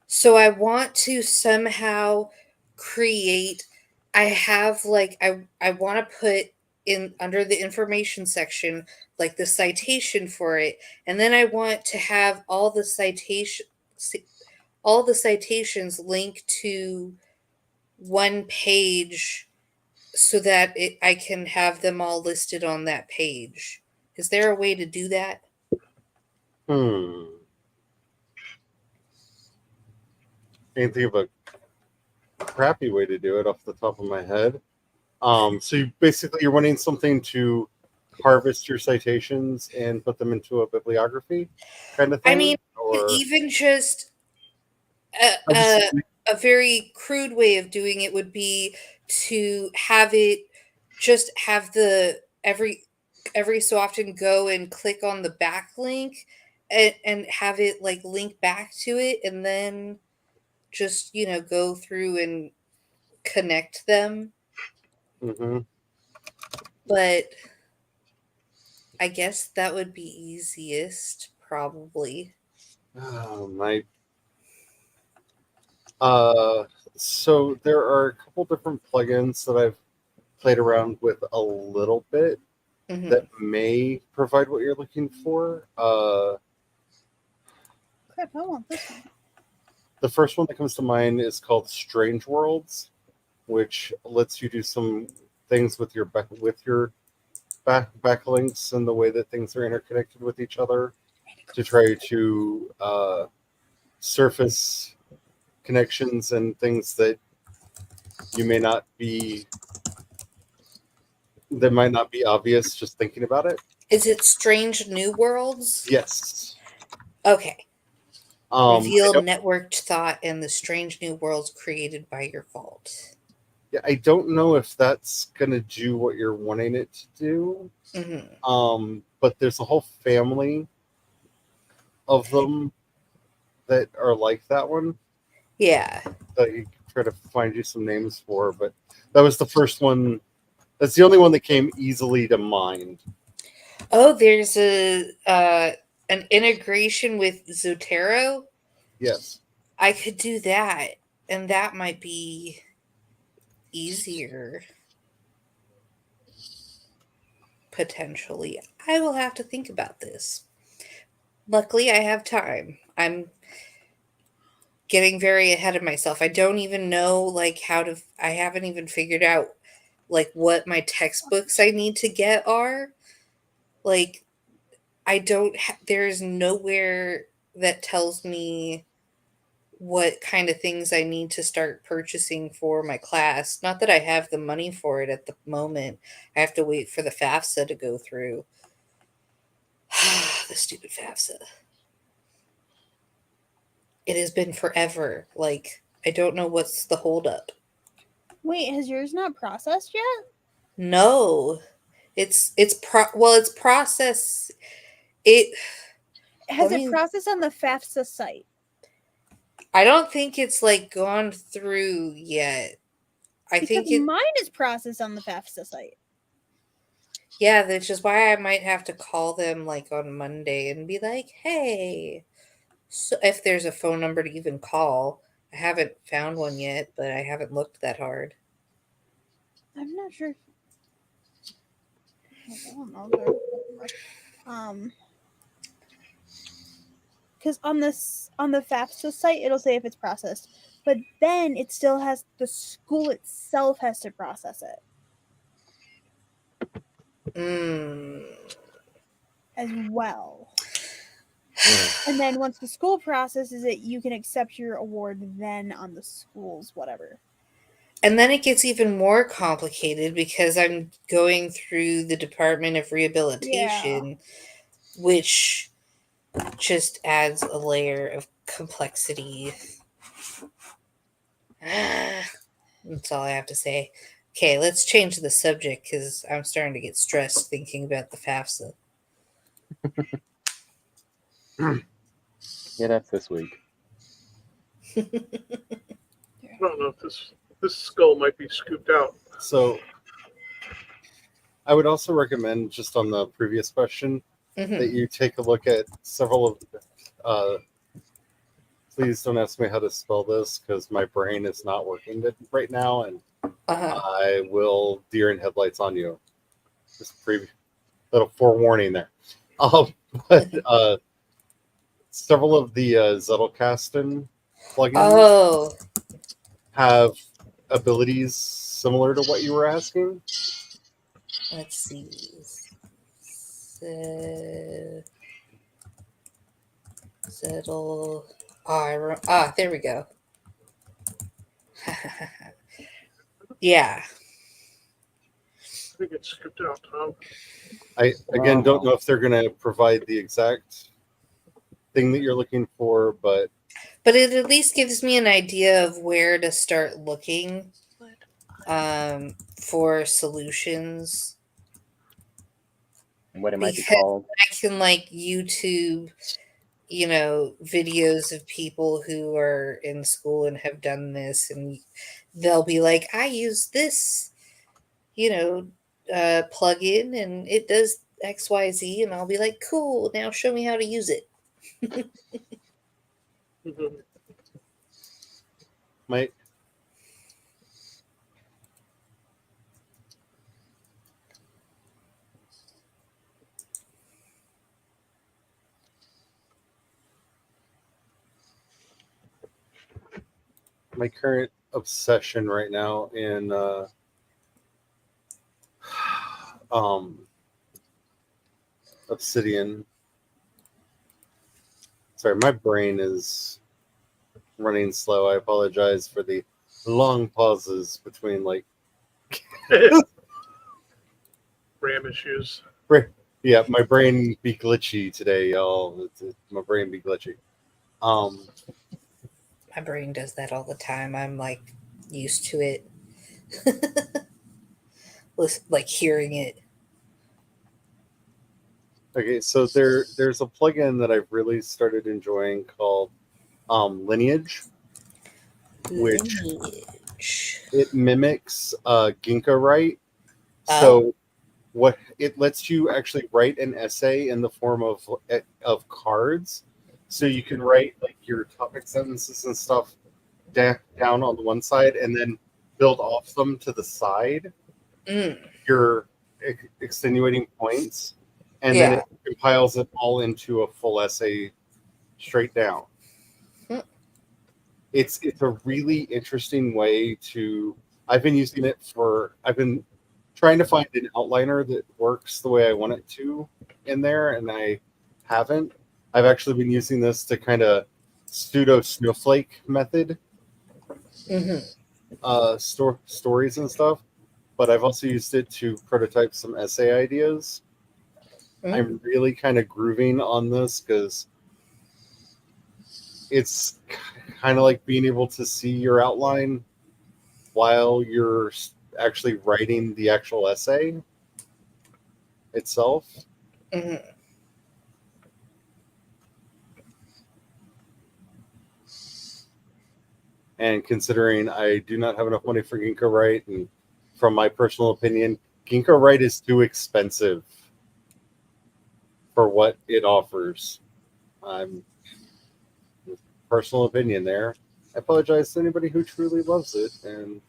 So I want to somehow create. I have like I want to put in under the information section like the citation for it, and then I want to have all the citations link to one page so that I can have them all listed on that page. Is there a way to do that? Can't think of a crappy way to do it off the top of my head. So you're wanting something to harvest your citations and put them into a bibliography kind of thing? I mean, or even just I a very crude way of doing it would be to have it just have the every so often go and click on the backlink and have it like link back to it and then just go through and connect them. Mhm. But I guess that would be easiest probably. my so there are a couple different plugins that I've played around with a little bit Mhm. that may provide what you're looking for. Crap, I want this one. The first one that comes to mind is called Strange Worlds, which lets you do some things with your backlinks and the way that things are interconnected with each other to try to surface connections and things that you may not be that might not be obvious just thinking about it. Is it Strange New Worlds? Yes. Okay. I Reveal don't, networked thought and the strange new worlds created by your fault. yeah, I don't know if that's gonna do what you're wanting it to do. But there's a whole family of them that are like that one Yeah. that you can try to find you some names for. But that was the first one. That's the only one that came easily to mind. Oh, there's an integration with Zotero. Yes. I could do that, and that might be easier. Potentially. I will have to think about this. Luckily, I have time. I'm getting very ahead of myself. I don't even know like how to I haven't even figured out like what my textbooks I need to get are. Like I don't there's nowhere that tells me what kind of things I need to start purchasing for my class. Not that I have the money for it at the moment. I have to wait for the FAFSA to go through. The stupid FAFSA. It has been forever. Like, I don't know what's the holdup. Wait, has yours not processed yet? No. It's process it Has let it me processed on the FAFSA site? I don't think it's like gone through yet. I Because think it mine is processed on the FAFSA site. yeah, which is why I might have to call them like on Monday and be like, "Hey, so if there's a phone number to even call." I haven't found one yet, but I haven't looked that hard. I'm not sure. I don't know. Because on the FAFSA site, it'll say if it's processed, but then it still has the school itself has to process it Mm. as well. And then once the school processes it, you can accept your award then on the school's whatever. And then it gets even more complicated because I'm going through the Department of Rehabilitation, which just adds a layer of complexity. That's all I have to say. Okay, let's change the subject because I'm starting to get stressed thinking about the FAFSA. Yeah, that's this week. I don't know if this skull might be scooped out. So I would also recommend, just on the previous question, that you take a look at several of. Please don't ask me how to spell this because my brain is not working right now, and I will deer in headlights on you. Just little forewarning there. But several of the Zettelkasten plugins have abilities similar to what you were asking. Let's see. Zettel. There we go. Yeah. I think it's scooped out, Tom. I again don't know if they're going to provide the exact thing that you're looking for, but it at least gives me an idea of where to start looking for solutions. And what it might be called. I can like YouTube, videos of people who are in school and have done this, and they'll be like, I use this, plugin and it does XYZ, and I'll be like, cool, now show me how to use it. Mike. my current obsession right now in Obsidian. Sorry, my brain is running slow. I apologize for the long pauses between like RAM issues. yeah, my brain be glitchy today, y'all. My brain be glitchy. My brain does that all the time. I'm like used to it. Like hearing it. Okay, so there's a plugin that I've really started enjoying called Lineage, which Lineage. it mimics Ginkgo write. Oh. So what it lets you actually write an essay in the form of cards. So you can write like your topic sentences and stuff down on the one side, and then build off them to the side. Mm. Your extenuating points, and then Yeah. it compiles it all into a full essay straight down. Hmm. It's a really interesting way to. I've been trying to find an outliner that works the way I want it to in there, and I haven't. I've actually been using this to kind of pseudo snowflake method stories and stuff, but I've also used it to prototype some essay ideas. I'm really kind of grooving on this because it's kind of like being able to see your outline while you're actually writing the actual essay itself. And considering I do not have enough money for Ginkgo Write, and from my personal opinion, Ginkgo Write is too expensive for what it offers. Personal opinion there. I apologize to anybody who truly loves it and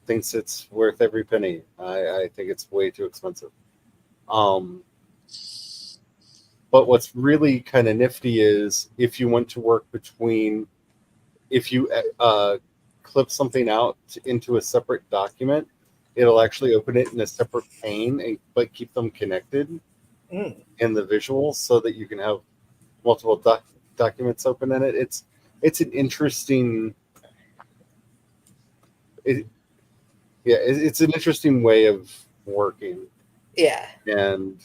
thinks it's worth every penny. I think it's way too expensive. But what's really kind of nifty is if you want to work between, if you clip something out into a separate document, it'll actually open it in a separate pane, but keep them connected in the visuals so that you can have multiple documents open in it. It's an interesting. It's an interesting way of working. Yeah. And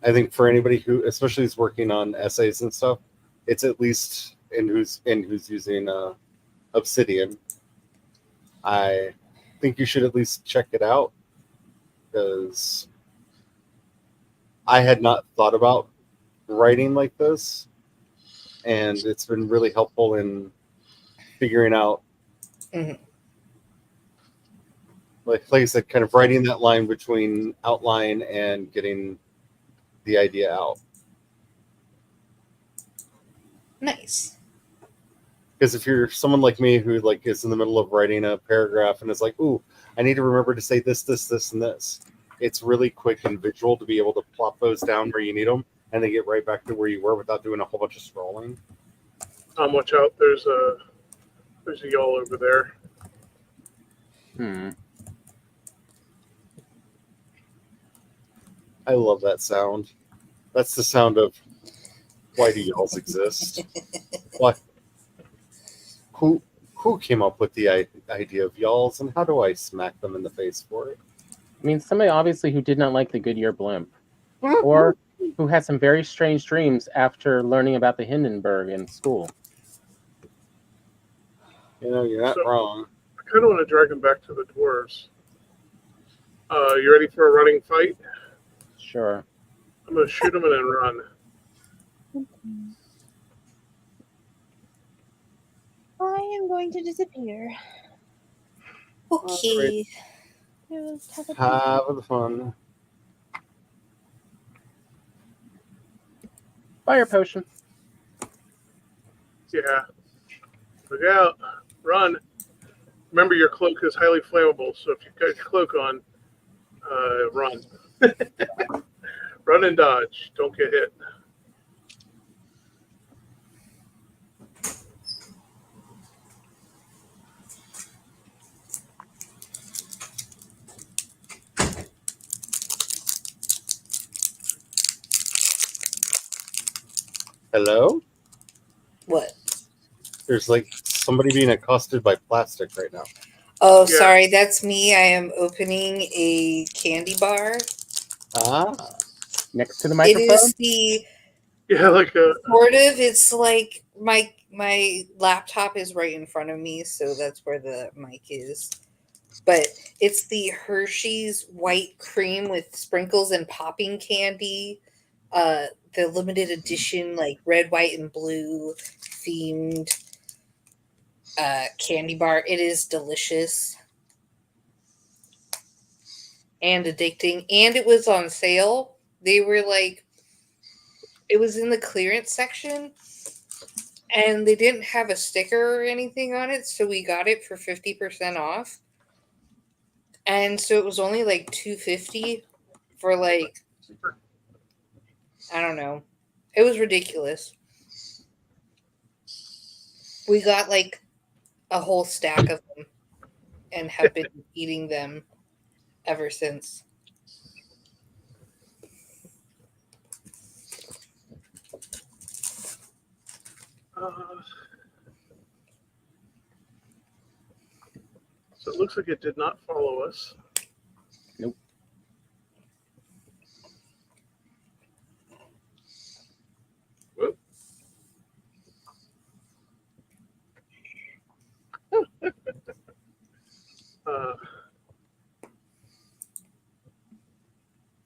I think for anybody who, especially is working on essays and stuff, it's at least who's using Obsidian. I think you should at least check it out because I had not thought about writing like this, and it's been really helpful in figuring out, like I said, kind of writing that line between outline and getting the idea out. Nice. Because if you're someone like me who like is in the middle of writing a paragraph and is like, "Ooh, I need to remember to say this, this, this, and this," it's really quick and visual to be able to plop those down where you need them and then get right back to where you were without doing a whole bunch of scrolling. Watch out! There's a y'all over there. I love that sound. That's the sound of why do y'alls exist? Why? Who came up with the idea of y'alls, and how do I smack them in the face for it? I mean, somebody obviously who did not like the Goodyear blimp, or who had some very strange dreams after learning about the Hindenburg in school. You know, you're not wrong. I kind of want to drag him back to the dwarves. You ready for a running fight? Sure. I'm going to shoot him and then run. I am going to disappear. Okay. Have the fun. Fire potion. Yeah. Look out. Run. Remember, your cloak is highly flammable, so if you've got your cloak on, run. Run and dodge. Don't get hit. Hello? What? There's like somebody being accosted by plastic right now. Oh, Yeah. sorry, that's me. I am opening a candy bar. Ah. Next to the It microphone. is the Yeah, like a sort of. It's like my laptop is right in front of me, so that's where the mic is. But it's the Hershey's white cream with sprinkles and popping candy. The limited edition, like red, white, and blue themed candy bar. It is delicious and addicting, and it was on sale. They were like, it was in the clearance section, and they didn't have a sticker or anything on it, so we got it for 50% off. And so it was only like $2.50 for like, I don't know. It was ridiculous. We got like a whole stack of them and have been eating them ever since. so it looks like it did not follow us. Nope. Whoop.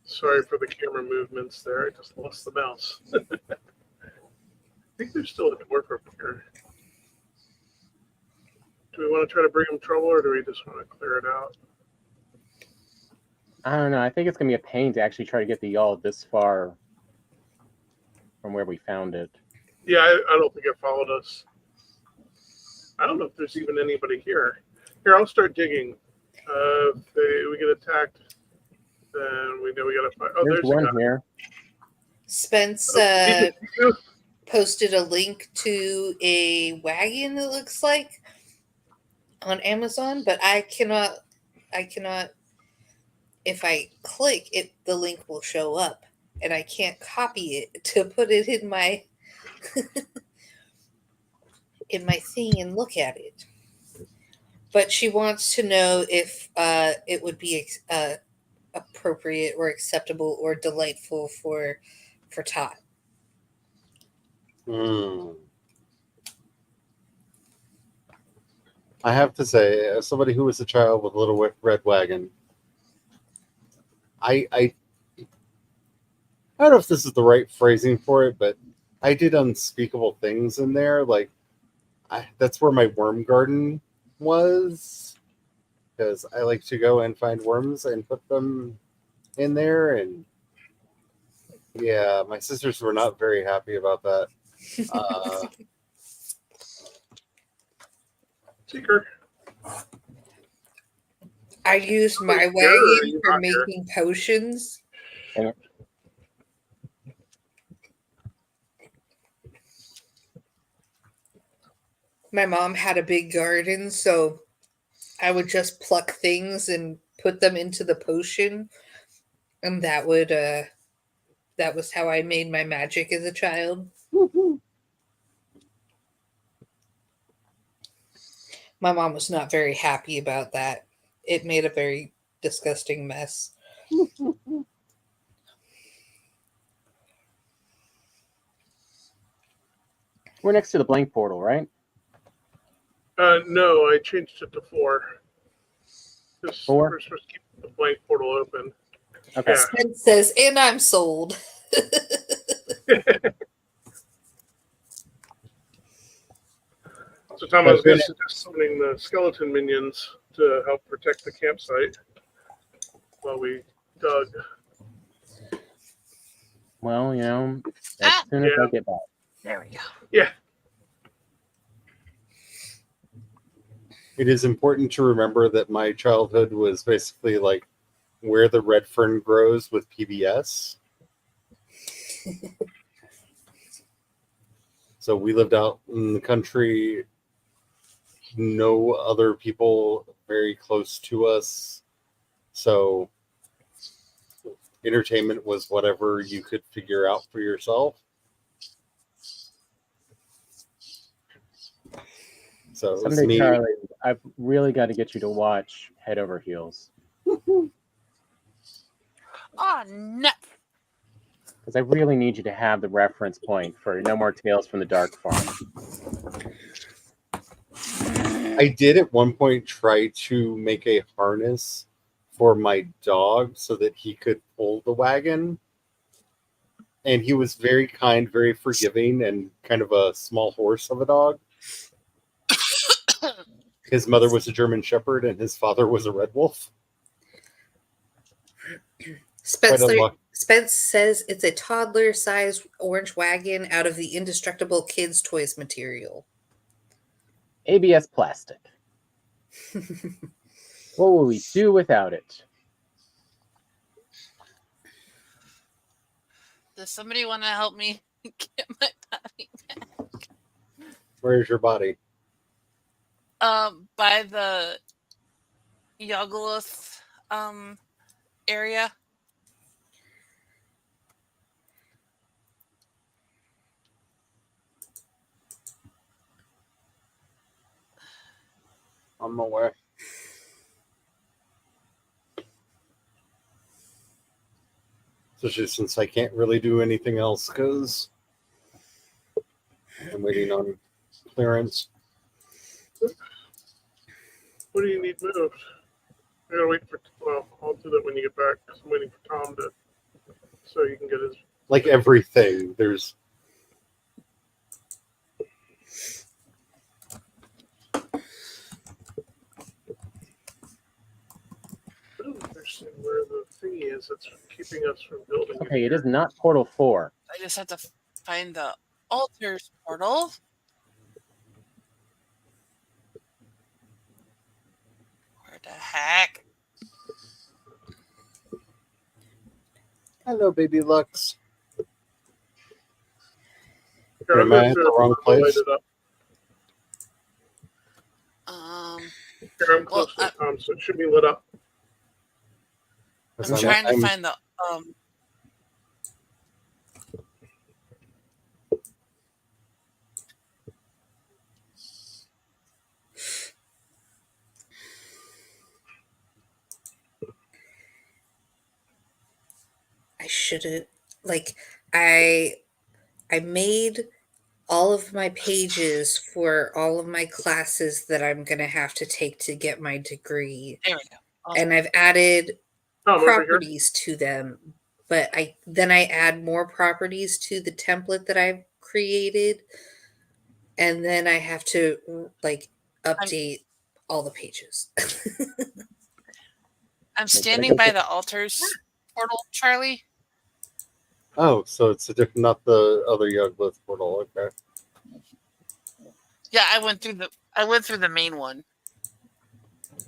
Sorry for the camera movements there. I just lost the mouse. I think there's still a dwarf over here. Do we want to try to bring him trouble, or do we just want to clear it out? I don't know. I think it's gonna be a pain to actually try to get the y'all this far from where we found it. Yeah, I don't think it followed us. I don't know if there's even anybody here. Here, I'll start digging. If we get attacked, then we know we gotta fight. Oh, There's there's a one guy. here. Spence posted a link to a wagon, it looks like, on Amazon, but I cannot, if I click it, the link will show up, and I can't copy it to put it in my in my thing and look at it. But she wants to know if it would be appropriate or acceptable or delightful for Todd. I have to say, as somebody who was a child with a little red wagon, I don't know if this is the right phrasing for it, but I did unspeakable things in there. Like, that's where my worm garden was, because I like to go and find worms and put them in there. And yeah, my sisters were not very happy about that. Seeker. I used my Here, wagon you're for not here. making potions. Yeah. My mom had a big garden, so I would just pluck things and put them into the potion, and that was how I made my magic as a child. My mom was not very happy about that. It made a very disgusting mess. We're next to the blank portal, right? No, I changed it to 4. Just 4? we're supposed to keep the blank portal open. Okay. Yeah. Spence says, and I'm sold. So Tom, I was going to suggest summoning the skeleton minions to help protect the campsite while we dug. Well, you know, as soon as I get back. There we go. Yeah. It is important to remember that my childhood was basically like where the red fern grows with PBS. So we lived out in the country, no other people very close to us. So entertainment was whatever you could figure out for yourself. So it was Someday, me. Charlie, I've really got to get you to watch Head Over Heels Oh no! because I really need you to have the reference point for No More Tales from the Dark Farm. I did at one point try to make a harness for my dog so that he could pull the wagon. And he was very kind, very forgiving, and kind of a small horse of a dog. His mother was a German Shepherd, and his father was a red wolf. Quite a lot. Spence says it's a toddler-sized orange wagon out of the indestructible kids' toys material. ABS plastic. What will we do without it? Does somebody want to help me get my body back? Where's your body? By the Yogoloth area. On my way. Especially since I can't really do anything else because I'm waiting on clearance. What do you need moved? I gotta wait for. Well, I'll do that when you get back. 'Cause I'm waiting for Tom to, so you can get his. Like everything, there's. I don't understand where the thingy is that's keeping us from building. Okay, it is not Portal 4. I just have to find the altars portal. Where the heck? Hello, baby Lux. Here, Am I at the wrong place? Light it up. Here, I'm close Well, to Tom, so it should be lit up. Because I'm trying to find the I should have I made all of my pages for all of my classes that I'm gonna have to take to get my degree. there we go. And I've added Tom, over here. properties to them, but I add more properties to the template that I've created, and then I have to update all the pages. I'm standing by the altars portal, Charlie. Oh, so it's a different, not the other Yogloth portal. Okay. Yeah, I went through the main one.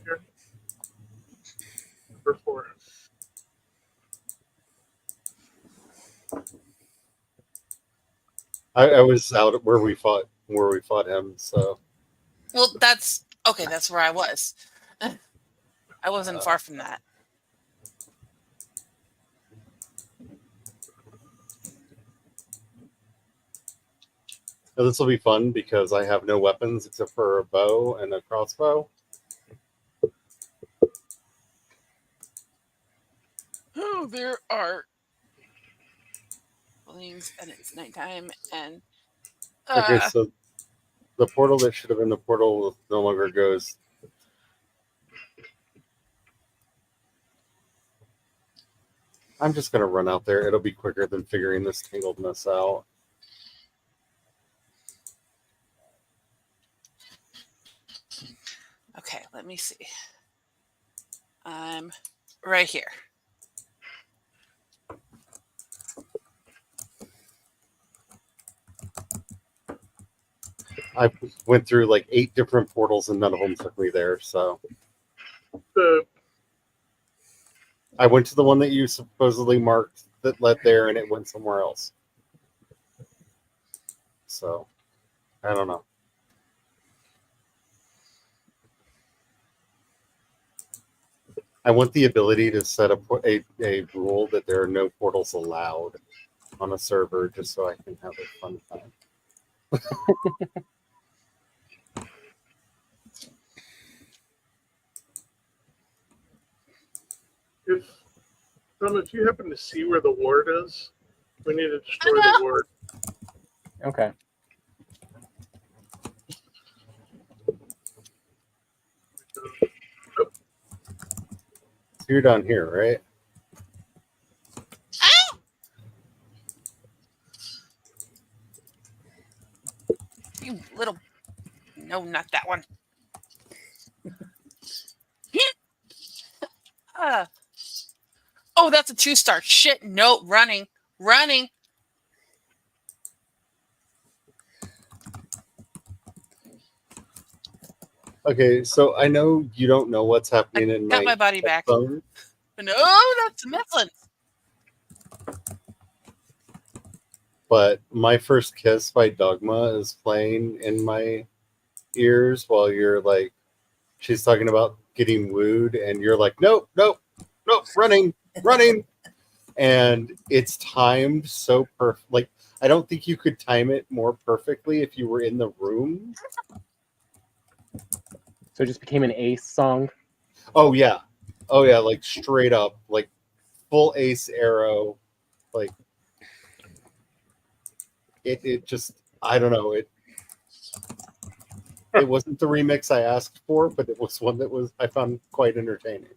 Here. Number 4. I was out at where we fought him. So. Well, that's okay. That's where I was. I wasn't far from that. Now, this will be fun because I have no weapons except for a bow and a crossbow. Oh, there are buildings, and it's nighttime, and Okay, so the portal that should have been the portal no longer goes. I'm just going to run out there. It'll be quicker than figuring this tangled mess out. okay, let me see. I'm right here. I went through like 8 different portals and none of them took me there. So I went to the one that you supposedly marked that led there, and it went somewhere else. So I don't know. I want the ability to set up a rule that there are no portals allowed on a server, just so I can have a fun time. If you happen to see where the ward is, we need to destroy the ward. Okay. So you're down here, right? Ow! You little. No, not that one. Oh, that's a 2-star. Shit, no, running. Running. Okay, so I know you don't know what's I happening in got my body back. phone, No, that's Mistlands. but My First Kiss by Dogma is playing in my ears while you're like, she's talking about getting wooed, and you're like, nope, nope, nope, running, running. And it's timed so perfect. Like, I don't think you could time it more perfectly if you were in the room. So it just became an Ace song. Oh, yeah. Oh, yeah. Like, straight up, like, full Ace arrow. Like, it just, I don't know. It wasn't the remix I asked for, but it was one that was, I found quite entertaining.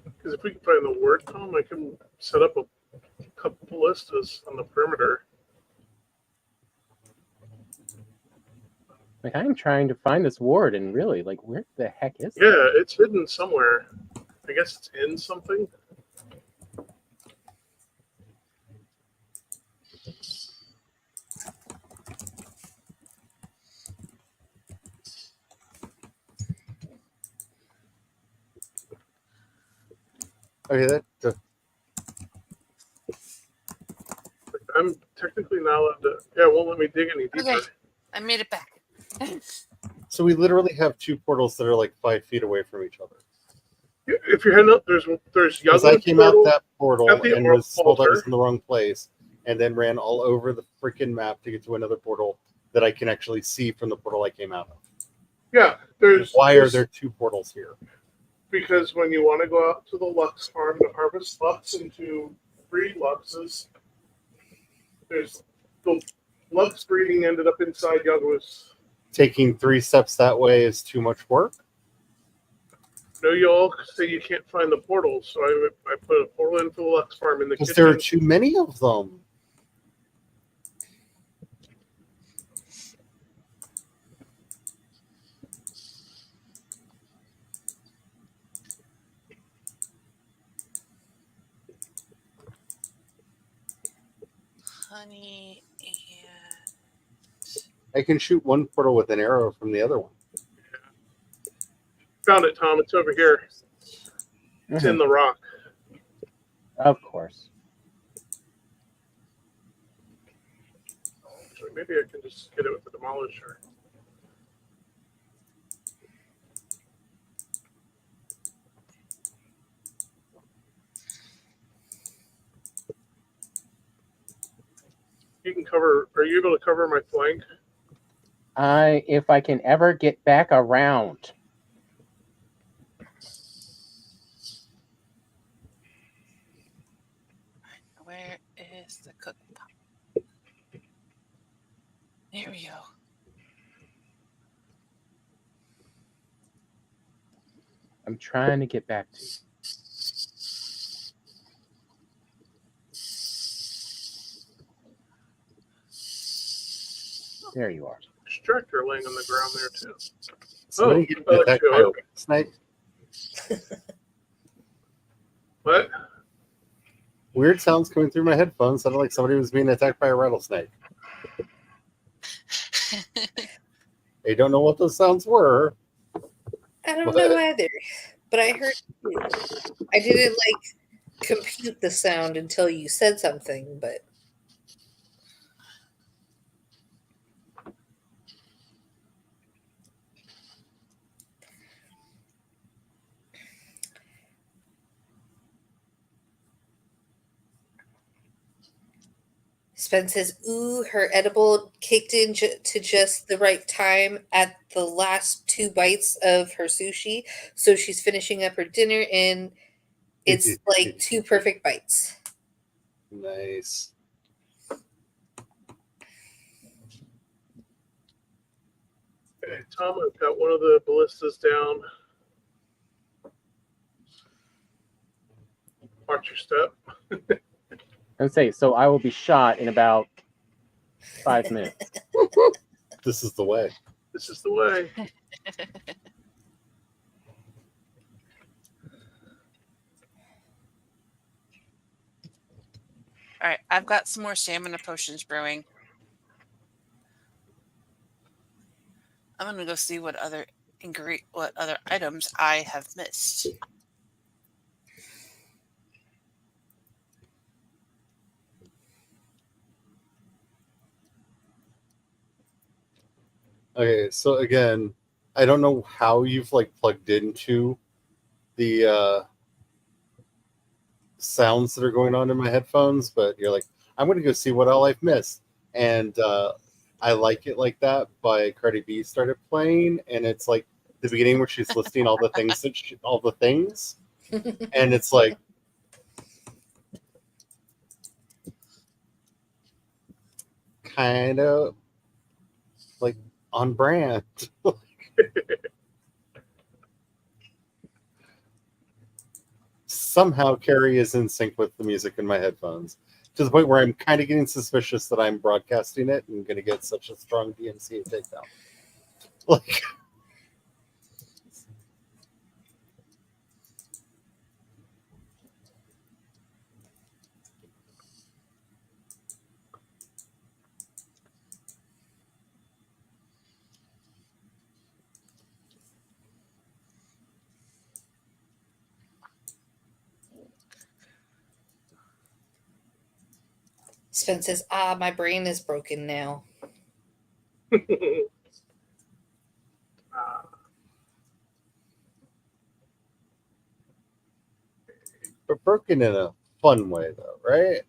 Because if we can find the ward, Tom, I can set up a couple ballistas on the perimeter. Like I'm trying to find this ward, and really, like, where the heck is it? Yeah, it's hidden somewhere. I guess it's in something. Okay, I'm technically not allowed to. Yeah, it won't let me dig any deeper. Okay, I made it back. so we literally have two portals that are like 5 feet away from each other. If you're heading up, there's Because I Yagla's came portal. out that portal at the and was told I was altar. in the wrong place, and then ran all over the freaking map to get to another portal that I can actually see from the portal I came out of. Yeah, Why are there two portals here? Because when you want to go out to the Lux farm to harvest Lux into breed Luxes, there's the Lux breeding ended up inside Yagla's. Taking 3 steps that way is too much work? No, you all say you can't find the portal, so I put a portal into the Lux farm in the Because kitchen. there are too many of them. Honey and I can shoot one portal with an arrow from the other one. Found it, Tom. It's over here. It's in the rock. Of course. So maybe I can just get it with the demolisher. You can cover. Are you able to cover my flank? If I can ever get back around. where is the cook pot? There we go. I'm trying to get back to you. There you are. Extractor laying on the ground there too. Somebody get that sure. kind of snake. What? Weird sounds coming through my headphones. Sounded like somebody was being attacked by a rattlesnake. I don't know what those sounds were. I don't What? know either, but I heard. I didn't compute the sound until you said something, but Spence says, ooh, her edible kicked in to just the right time at the last 2 bites of her sushi. So she's finishing up her dinner, and it's like 2 perfect bites. Nice. Okay, Tom, I've got one of the ballistas down. Watch your step. And say, so I will be shot in about 5 minutes. This is the way. This is the way. All right, I've got some more stamina potions brewing. I'm gonna go see what other items I have missed. Okay, so again, I don't know how you've like plugged into the sounds that are going on in my headphones, but you're like, I'm gonna go see what all I've missed, and I Like It Like That by Cardi B started playing, and it's like the beginning where she's listing all the things and it's like kind of like on brand. Somehow Carrie is in sync with the music in my headphones to the point where I'm kind of getting suspicious that I'm broadcasting it and going to get such a strong DMCA takedown. Like, Spence says, my brain is broken now. but broken in a fun way, though, right?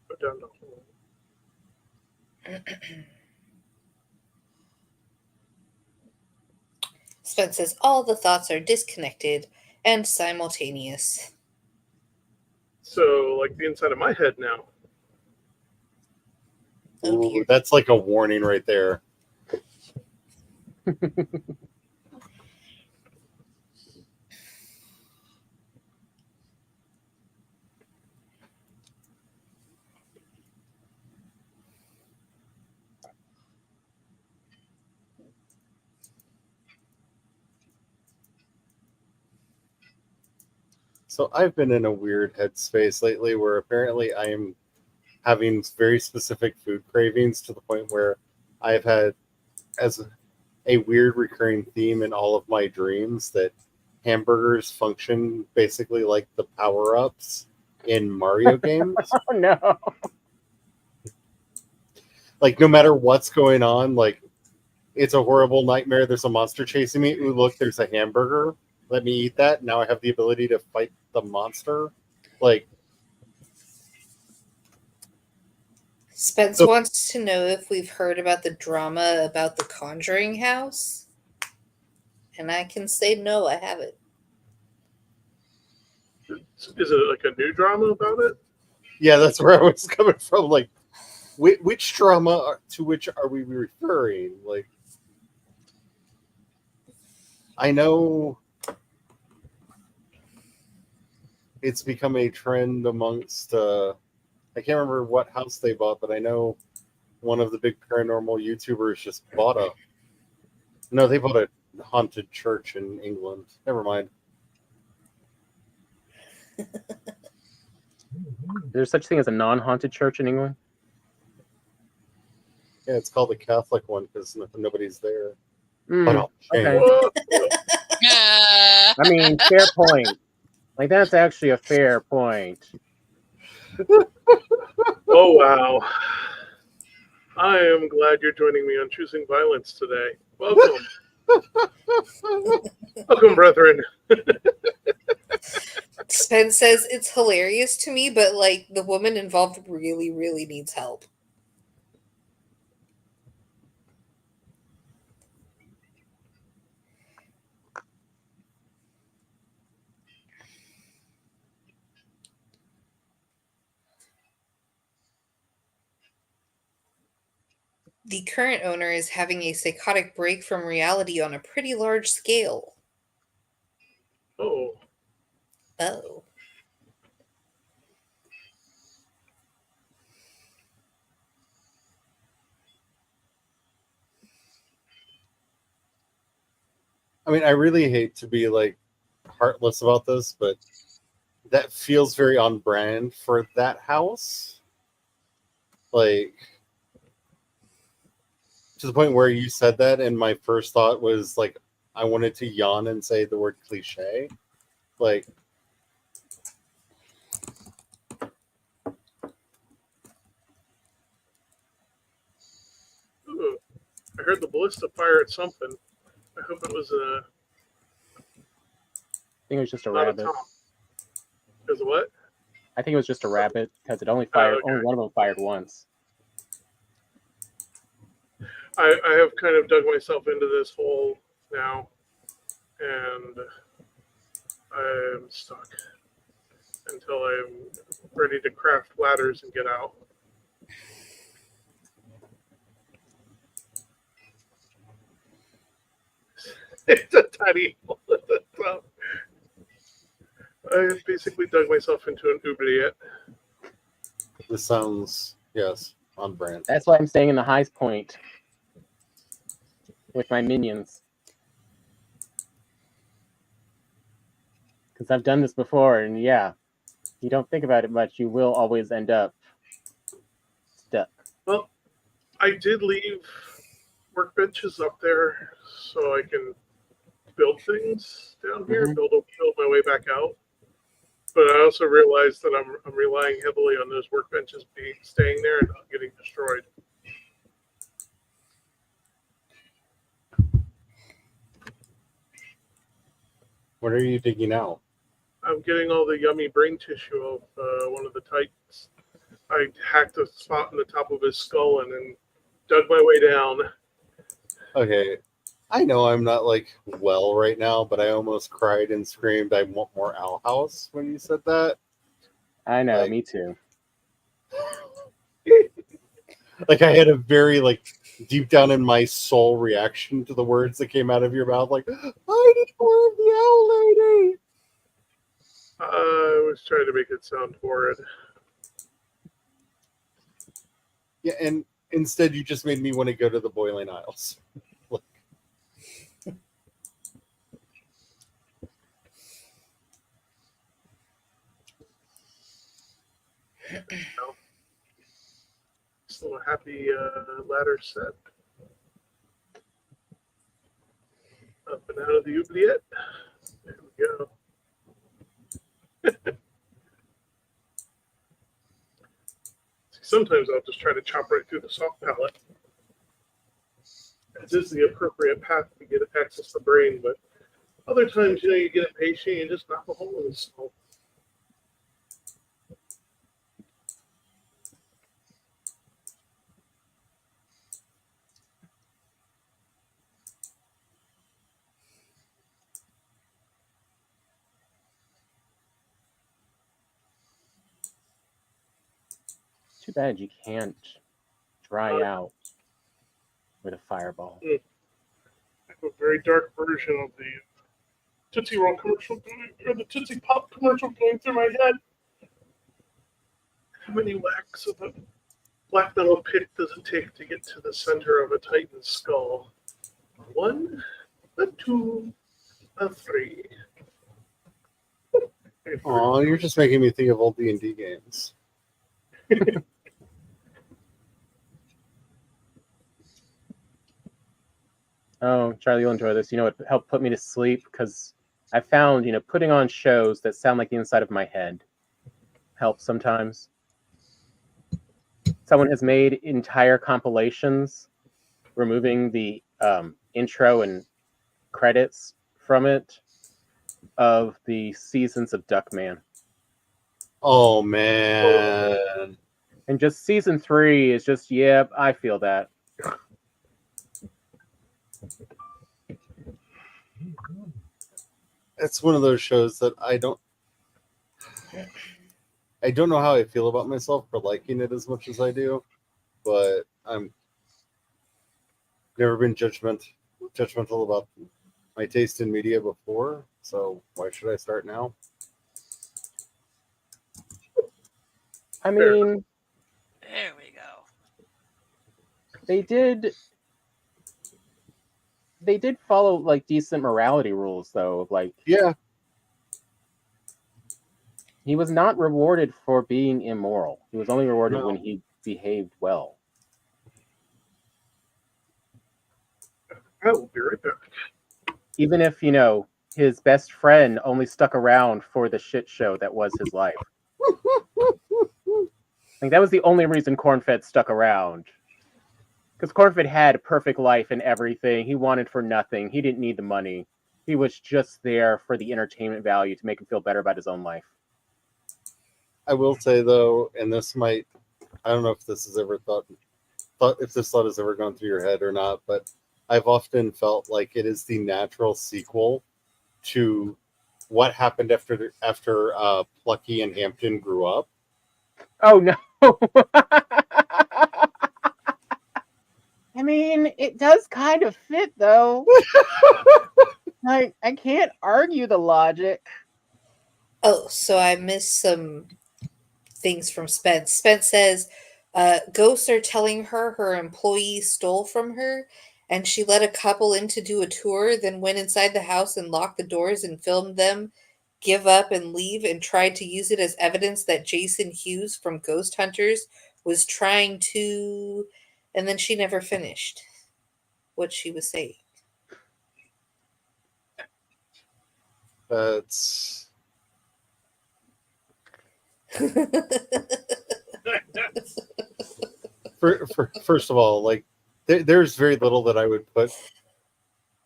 Go down the hole. Spence says, all the thoughts are disconnected and simultaneous. So, like the inside of my head now. Oh, Ooh, dear. that's like a warning right there. So I've been in a weird headspace lately where apparently I am having very specific food cravings to the point where I've had as a weird recurring theme in all of my dreams that hamburgers function basically like the power-ups in Mario games. Oh no. Like no matter what's going on, like it's a horrible nightmare, there's a monster chasing me. Ooh, look, there's a hamburger. Let me eat that. Now I have the ability to fight the monster. Like, Spence So- wants to know if we've heard about the drama about the Conjuring house. And I can say no, I haven't. Is it like a new drama about it? yeah, that's where I was coming from. Like, which drama to which are we referring? Like, I know it's become a trend amongst I can't remember what house they bought, but I know one of the big paranormal YouTubers just bought they bought a haunted church in England. Never mind. There's such thing as a non-haunted church in England? Yeah, it's called the Catholic one because nobody's there. Mm, But oh, okay. What? I mean, fair point. Like, that's actually a fair point. Oh, wow. I am glad you're joining me on Choosing Violence today. Welcome. Welcome, brethren. Spence says it's hilarious to me, but like the woman involved really, really needs help. The current owner is having a psychotic break from reality on a pretty large scale. Oh, Oh. I mean, I really hate to be like heartless about this, but that feels very on brand for that house. Like, to the point where you said that, and my first thought was like, I wanted to yawn and say the word cliche. Like, ooh. I heard the ballista fire at something. I hope it was I think it was just a not a rabbit. Tom. It was a what? I think it was just a rabbit because it only fired. okay. Only one of them fired once. I have kind of dug myself into this hole now, and I'm stuck until I'm ready to craft ladders and get out. It's a tiny hole at the top. I basically dug myself into an oubliette. this sounds, yes, on brand. That's why I'm staying in the highest point with my minions. Because I've done this before, and yeah, you don't think about it much, you will always end up stuck. Well, I did leave workbenches up there so I can build things down here, build my way back out. But I also realized that I'm relying heavily on those workbenches staying there and not getting destroyed. What are you digging out? I'm getting all the yummy brain tissue of one of the Titans. I hacked a spot in the top of his skull and then dug my way down. Okay, I know I'm not like well right now, but I almost cried and screamed, "I want more Owl House" when you said that. I know, Like- me too. Like, I had a very like deep down in my soul reaction to the words that came out of your mouth. Like, I need more of the Owl Lady. I was trying to make it sound horrid. Yeah, and instead you just made me want to go to the Boiling Isles. Still a happy ladder set. Up and out of the oubliette. There we go. Sometimes I'll just try to chop right through the soft palate. This is the appropriate path to get access to the brain, but other times, you get impatient and just knock a hole in the skull. Too bad you can't dry out with a fireball. I have a very dark version of the Tootsie Roll commercial or the Tootsie Pop commercial going through my head. How many whacks of a black metal pick does it take to get to the center of a Titan's skull? 1, a 2, a 3. Oh, you're just making me think of old D&D games. Oh, Charlie, you'll enjoy this. You know, it helped put me to sleep because I found, putting on shows that sound like the inside of my head helps sometimes. someone has made entire compilations removing the intro and credits from it of the seasons of Duckman. Oh man. And just season 3 is just, yep, I feel that. It's one of those shows that I don't know how I feel about myself for liking it as much as I do, but I'm never been judgmental about my taste in media before, so why should I start now? I mean, There we go. they did follow like decent morality rules though, of like Yeah, he was not rewarded for being immoral. He was only rewarded No. when he behaved well. I will be right back. Even if, his best friend only stuck around for the shit show that was his life. Like that was the only reason Cornfed stuck around. Because Cornfed had a perfect life and everything. He wanted for nothing. He didn't need the money. He was just there for the entertainment value to make him feel better about his own life. I will say though, and this might, I don't know if this has ever if this thought has ever gone through your head or not, but I've often felt like it is the natural sequel to what happened after Plucky and Hampton grew up. Oh no. I mean, it does kind of fit though. Like, I can't argue the logic. Oh, so I missed some things from Spence. Spence says ghosts are telling her employees stole from her, and she let a couple in to do a tour, then went inside the house and locked the doors and filmed them give up and leave, and tried to use it as evidence that Jason Hughes from Ghost Hunters was trying to, and then she never finished what she was saying. That's first of all, like there's very little that I would put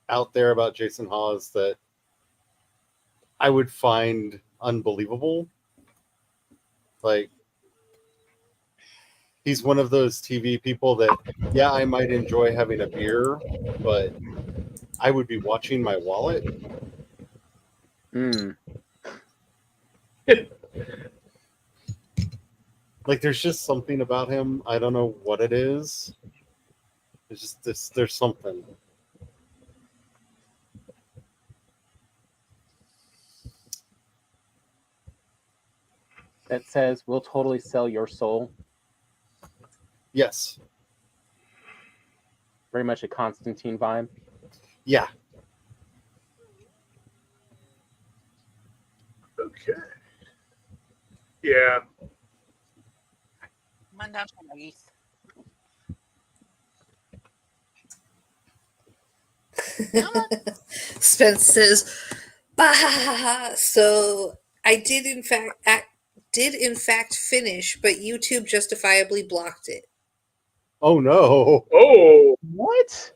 out there about Jason Hawes that I would find unbelievable. Like, he's one of those TV people that, yeah, I might enjoy having a beer, but I would be watching my wallet. Like, there's just something about him. I don't know what it is. It's just this. There's something. That says, we'll totally sell your soul. Yes. Very much a Constantine vibe. Yeah. Okay. Yeah. Come on down, Maggie. Spence says, bah! So I did in fact finish, but YouTube justifiably blocked it. Oh no. Oh. What?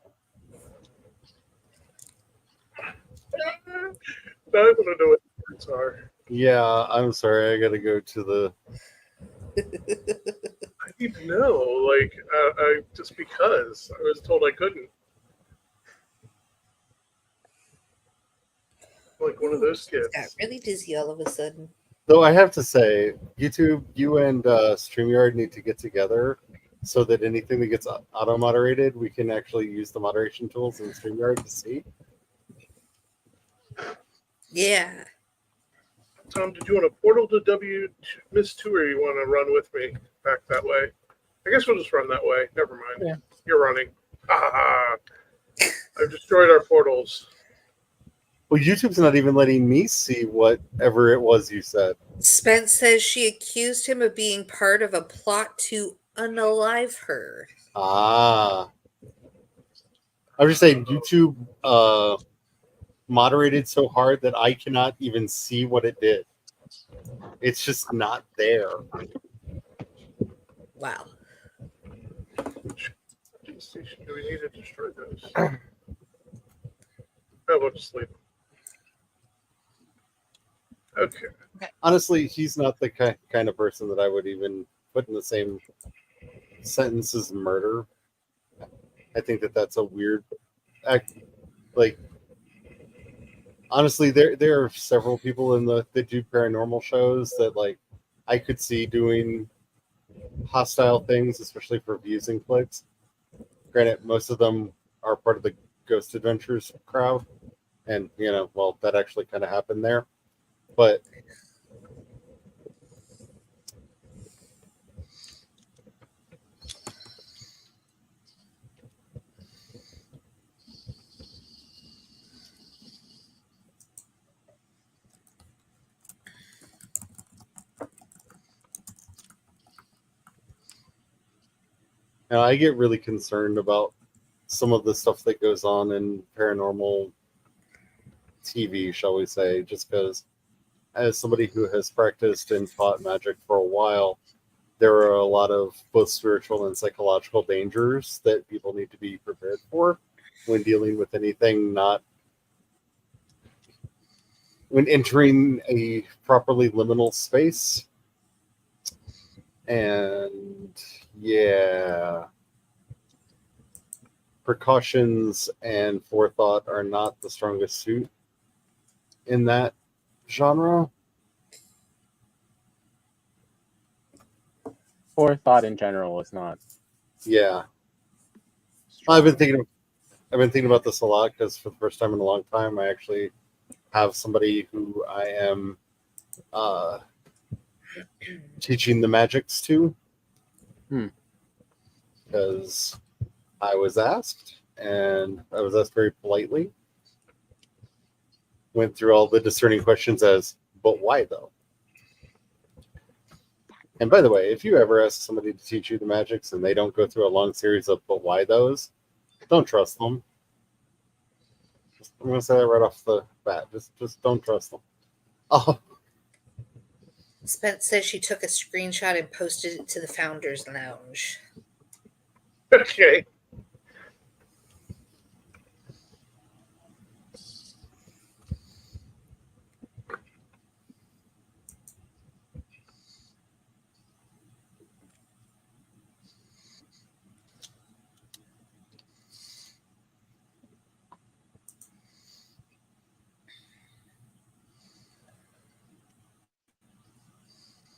Now I want to know what the words are. Yeah, I'm sorry. I gotta go to the. I need to know. Like, I just because I was told I couldn't. Like one of those kids. Got really dizzy all of a sudden. Though I have to say, YouTube, you and StreamYard need to get together so that anything that gets auto-moderated, we can actually use the moderation tools in StreamYard to see. Yeah. Tom, did you want to portal to Miss 2 or you want to run with me back that way? I guess we'll just run that way. Never mind. Yeah. You're running. I've destroyed our portals. Well, YouTube's not even letting me see whatever it was you said. Spence says she accused him of being part of a plot to unalive her. Ah. I was just saying, YouTube moderated so hard that I cannot even see what it did. It's just not there. Wow. station do we need to destroy those? Oh, we'll just leave them. Okay. Honestly, he's not the kind of person that I would even put in the same sentence as murder. I think that that's a weird act. Like, honestly, there are several people in that do paranormal shows that like I could see doing hostile things, especially for views and clicks. Granted, most of them are part of the Ghost Adventures crowd, and well, that actually kind of happened there. But I get really concerned about some of the stuff that goes on in paranormal TV, shall we say, just because as somebody who has practiced and taught magic for a while, there are a lot of both spiritual and psychological dangers that people need to be prepared for when dealing with anything not when entering a properly liminal space. And yeah, precautions and forethought are not the strongest suit in that genre. Forethought in general is not. Yeah, strong. I've been thinking about this a lot because for the first time in a long time, I actually have somebody who I am teaching the magics to. Because I was asked, and I was asked very politely. Went through all the discerning questions as, but why though? And by the way, if you ever ask somebody to teach you the magics and they don't go through a long series of but why those, don't trust them. I'm going to say that right off the bat. Just don't trust them. Oh, Spence says she took a screenshot and posted it to the Founders Lounge. Okay.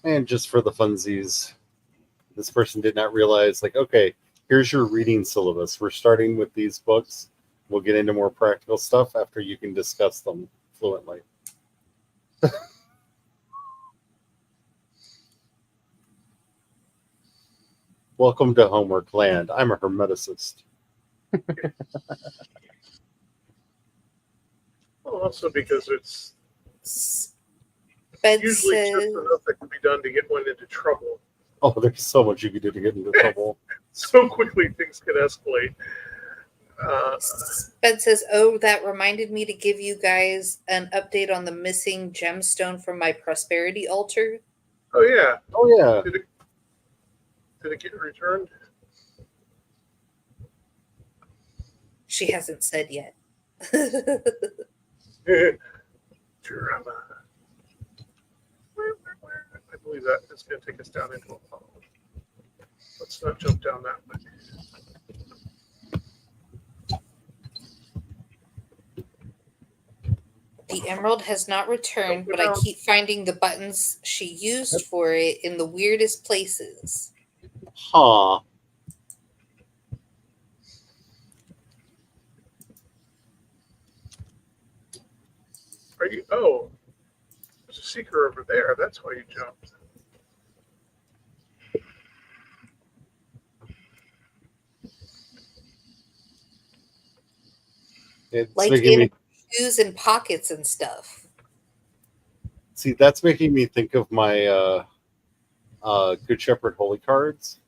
and just for the funsies, this person did not realize, like, okay, here's your reading syllabus. We're starting with these books. We'll get into more practical stuff after you can discuss them fluently. Welcome to Homework Land. I'm a hermeticist. Well, also because it's Spence usually says, just enough that can be done to get one into trouble. Oh, there's so much you could do to get into trouble. So quickly things can escalate. Spence says, oh, that reminded me to give you guys an update on the missing gemstone from my prosperity altar. Oh yeah. Oh, yeah. Did it get returned? She hasn't said yet. Drama. I believe that is going to take us down into a puddle. Let's not jump down that way. The emerald has not returned, but I keep finding the buttons she used for it in the weirdest places. Huh. Are you? Oh, there's a seeker over there. That's why you jumped. It's Like making me shoes and pockets and stuff. see. That's making me think of my Good Shepherd Holy cards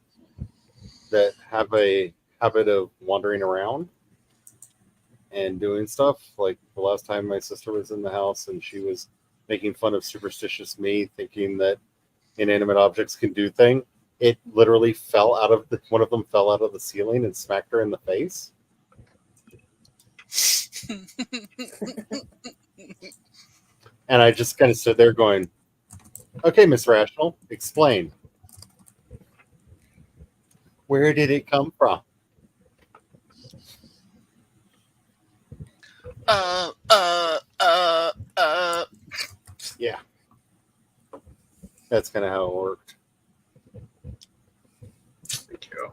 that have a habit of wandering around and doing stuff. Like the last time my sister was in the house and she was making fun of superstitious me, thinking that inanimate objects can do things. it literally fell out of one of them fell out of the ceiling and smacked her in the face. And I just kind of stood there going, okay, Miss Rational, explain. Where did it come from? Yeah. That's kind of how it worked. Thank you.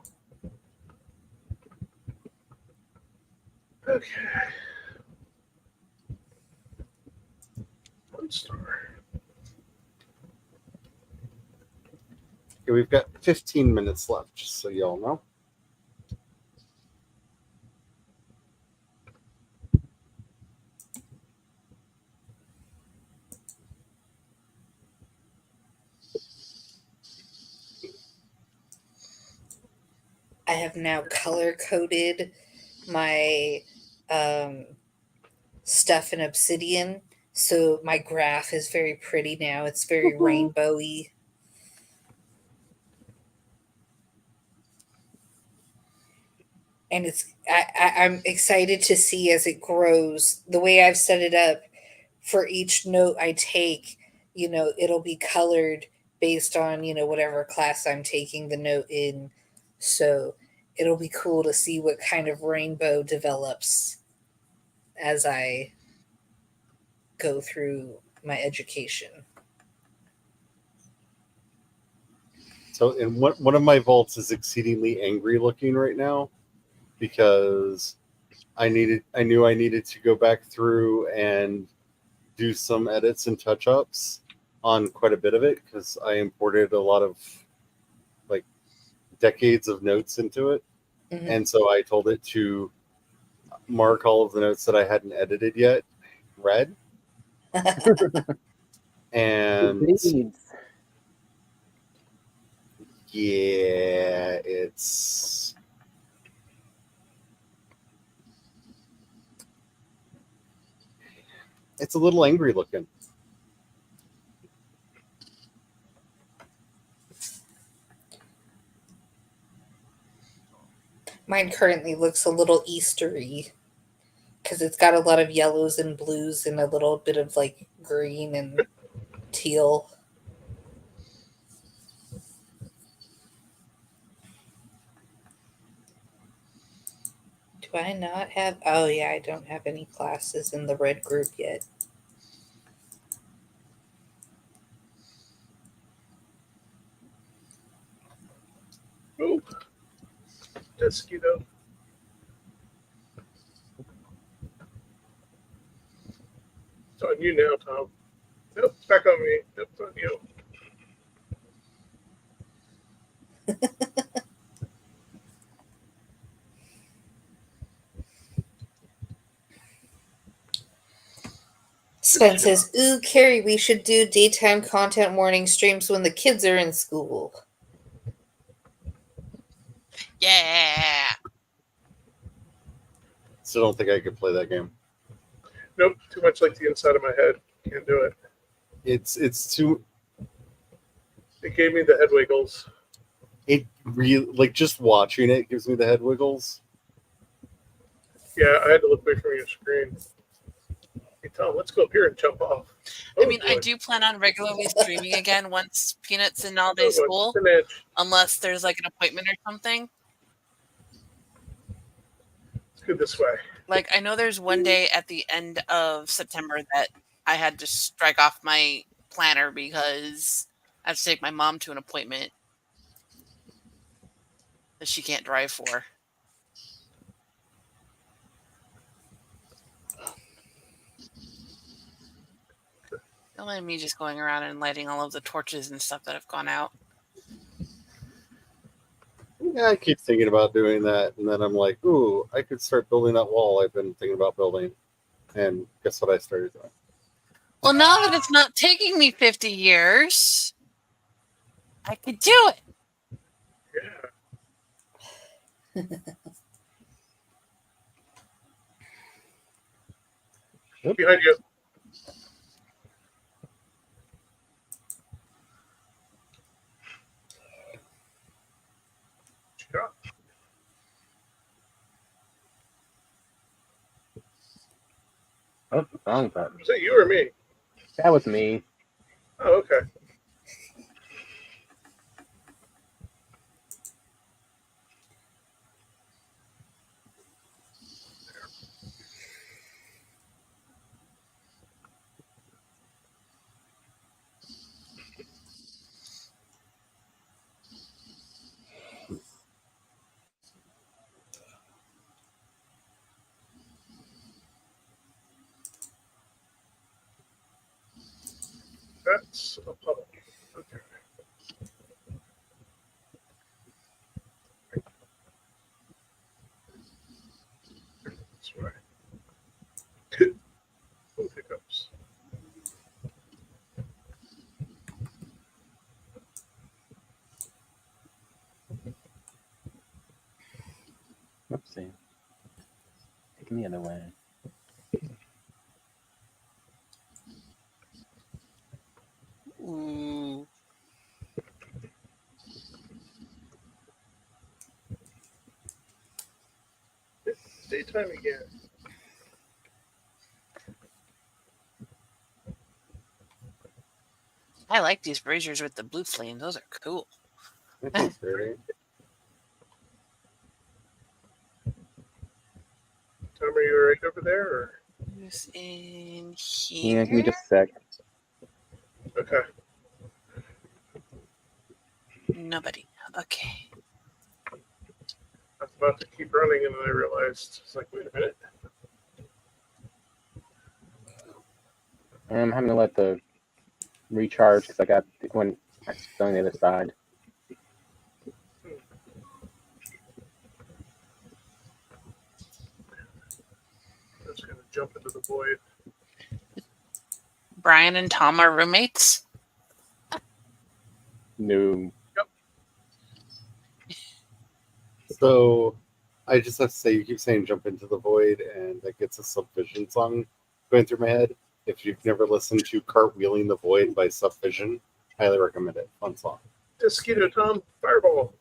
Okay. 1 star. Okay, we've got 15 minutes left, just so y'all know. I have now color coded my stuff in Obsidian, so my graph is very pretty now. It's very rainbowy. And I'm excited to see as it grows. The way I've set it up, for each note I take, it'll be colored based on, whatever class I'm taking the note in. So it'll be cool to see what kind of rainbow develops as I go through my education. So, in one of my vaults is exceedingly angry looking right now because I knew I needed to go back through and do some edits and touch ups on quite a bit of it because I imported a lot of like decades of notes into it. Mhm. And so I told it to mark all of the notes that I hadn't edited yet red. And Indeed. yeah, it's a little angry looking. Mine currently looks a little Eastery because it's got a lot of yellows and blues and a little bit of like green and teal. Do I not have? Oh, yeah, I don't have any classes in the red group yet. Oh, mosquito. It's on you now, Tom. Nope, it's back on me. Nope, it's on you. Sven says, ooh, Carrie, we should do daytime content morning streams when the kids are in school. Yeah. Still don't think I could play that game. Nope, too much like the inside of my head. Can't do it. It's too. It gave me the head wiggles. It really like just watching it gives me the head wiggles. Yeah, I had to look away from your screen. Hey, Tom, let's go up here and jump off. I Oh, mean, I boy. do plan on regularly streaming again once Peanut's in all day Oh, boy, school, it's an edge. unless there's like an appointment or something. Let's go this way. Like, I know there's one day at the end of September that I had to strike off my planner because I have to take my mom to an appointment that she can't drive for. Don't mind me just going around and lighting all of the torches and stuff that have gone out. Yeah, I keep thinking about doing that, and then I'm like, ooh, I could start building that wall I've been thinking about building. And guess what I started doing? Well, now that it's not taking me 50 years, I could do it. Yeah. Behind you. Oh, wrong button. Was that you or me? That was me. Oh, okay. That's a puddle. Okay. That's right. Both hiccups. Oopsie. Taking the other way. Ooh. It's daytime again. I like these braziers with the blue flame. Those are cool. That's great. Tom, are you right over there? Or? Who's in Yeah, give me here? just a sec. Okay. Nobody. Okay. I was about to keep running, and then I realized, it's like, wait a minute. I'm having to let the recharge because I got when I was on the other side. I'm just going to jump into the void. Brian and Tom are roommates. No. So I just have to say, you keep saying jump into the void, and that gets a Subvision song going through my head. If you've never listened to Cartwheeling the Void by Subvision, highly recommend it. Fun song. Mosquito Tom, fireball.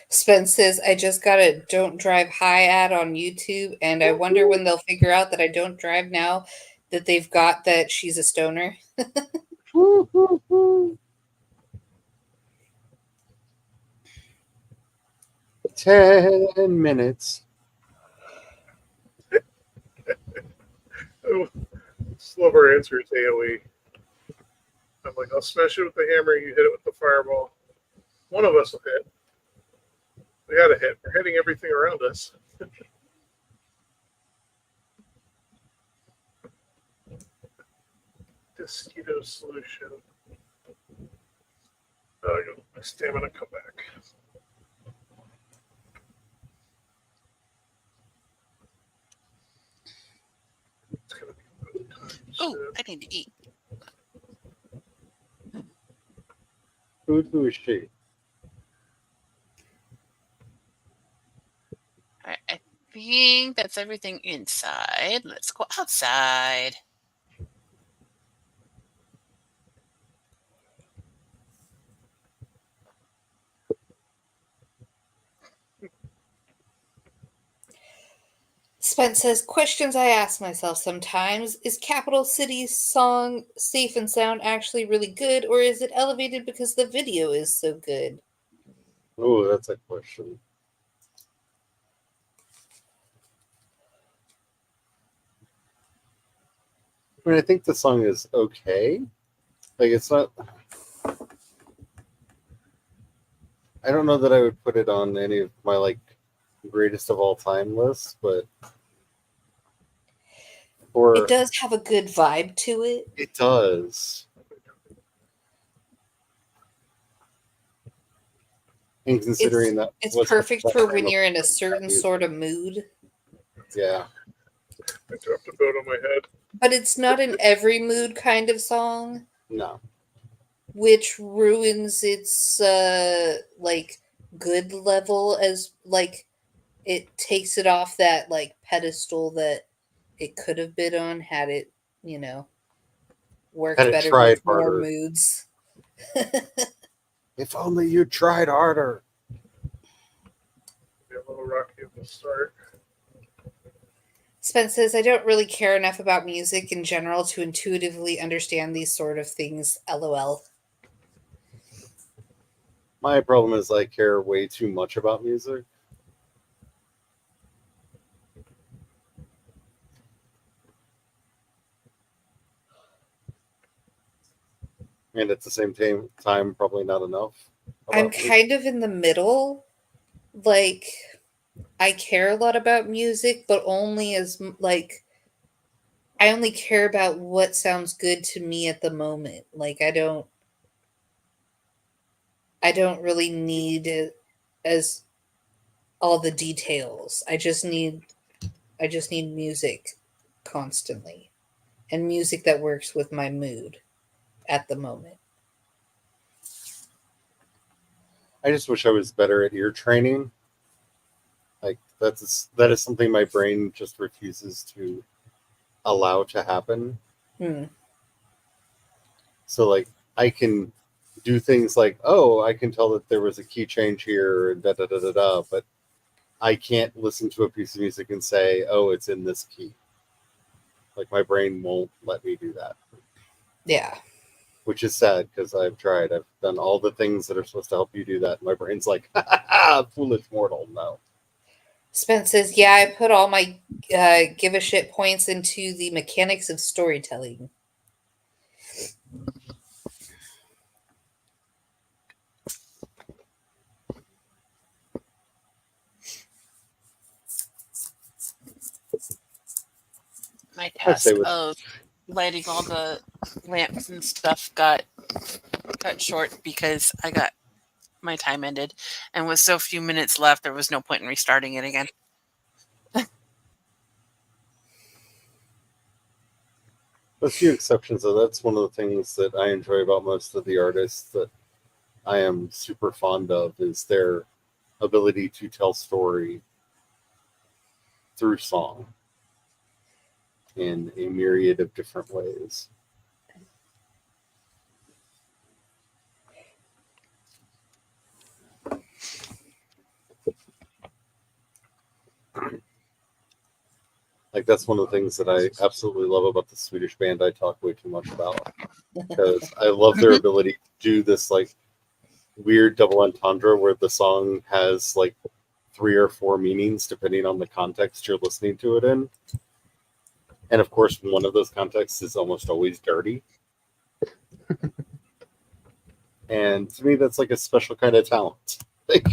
Spence says, I just got a Don't Drive High ad on YouTube, and I wonder when they'll figure out that I don't drive now that they've got that she's a stoner. Woo, woo, woo. 10 minutes. Oh, Slover answers AoE. I'm like, I'll smash it with the hammer, you hit it with the fireball. One of us will hit. We got to hit. We're hitting everything around us. Mosquito solution. Oh, I got my stamina come back. It's gonna be good time. Oh, I need to eat. Who is she? I think that's everything inside. Let's go outside. Spence says, questions I ask myself sometimes. Is Capital City's song Safe and Sound actually really good, or is it elevated because the video is so good? Oh, that's a question. I mean, I think the song is okay. Like, it's not. I don't know that I would put it on any of my like greatest of all time lists, but It does have a good vibe to it. It does. And considering that It's was perfect the for time when of- you're in a certain sort of mood. Yeah. I dropped a boat on my head. But it's not an every mood kind of song, No. which ruins its like good level, as like it takes it off that like pedestal that it could have been on had it, worked Had it better tried with more harder. moods. If only you tried harder. Be a little rocky at the start. Spence says, I don't really care enough about music in general to intuitively understand these sort of things. LOL. My problem is I care way too much about music. And at the same time, probably not enough. I'm about music. kind of in the middle. Like, I care a lot about music, but only as, like, I only care about what sounds good to me at the moment. Like, I don't really need it as all the details. I just need music constantly, and music that works with my mood at the moment. I just wish I was better at ear training. Like that is something my brain just refuses to allow to happen. So like I can do things like, oh, I can tell that there was a key change here, da da da da da, but I can't listen to a piece of music and say, oh, it's in this key. Like my brain won't let me do that. Yeah. Which is sad because I've tried. I've done all the things that are supposed to help you do that. My brain's like, ha ha ha, foolish mortal, no. Spence says, yeah, I put all my give a shit points into the mechanics of storytelling. My I say task with of lighting all the lamps and stuff got cut short because my time ended, and with so few minutes left, there was no point in restarting it again. a few exceptions, though, that's one of the things that I enjoy about most of the artists that I am super fond of is their ability to tell story through song in a myriad of different ways. Like that's one of the things that I absolutely love about the Swedish band I talk way too much about. Because I love their ability to do this like weird double entendre where the song has like 3 or 4 meanings depending on the context you're listening to it in. And of course, one of those contexts is almost always dirty. And to me, that's like a special kind of talent. Like,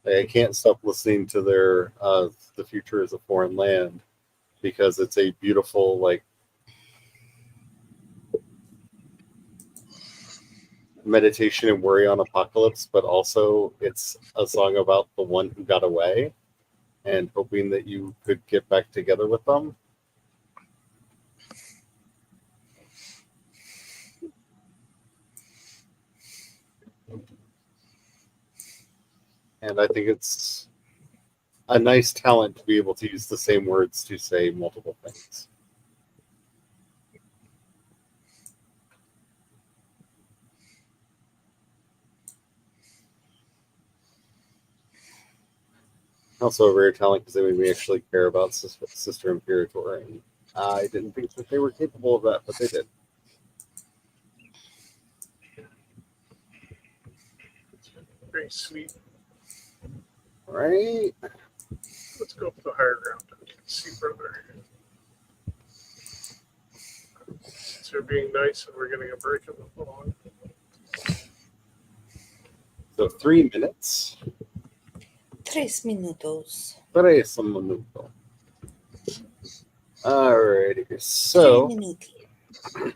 I can't stop listening to their "The Future Is a Foreign Land" because it's a beautiful like meditation and worry on apocalypse, but also it's a song about the one who got away and hoping that you could get back together with them. And I think it's a nice talent to be able to use the same words to say multiple things. Also a rare talent because they made me actually care about Sister Imperator, and I didn't think that they were capable of that, but they did. Very sweet. All right. Let's go for the higher ground. See further. Since they're being nice and we're getting a break in the long. So 3 minutes. 3 minutos. 3 minutos. Alrighty. So 3 minuti.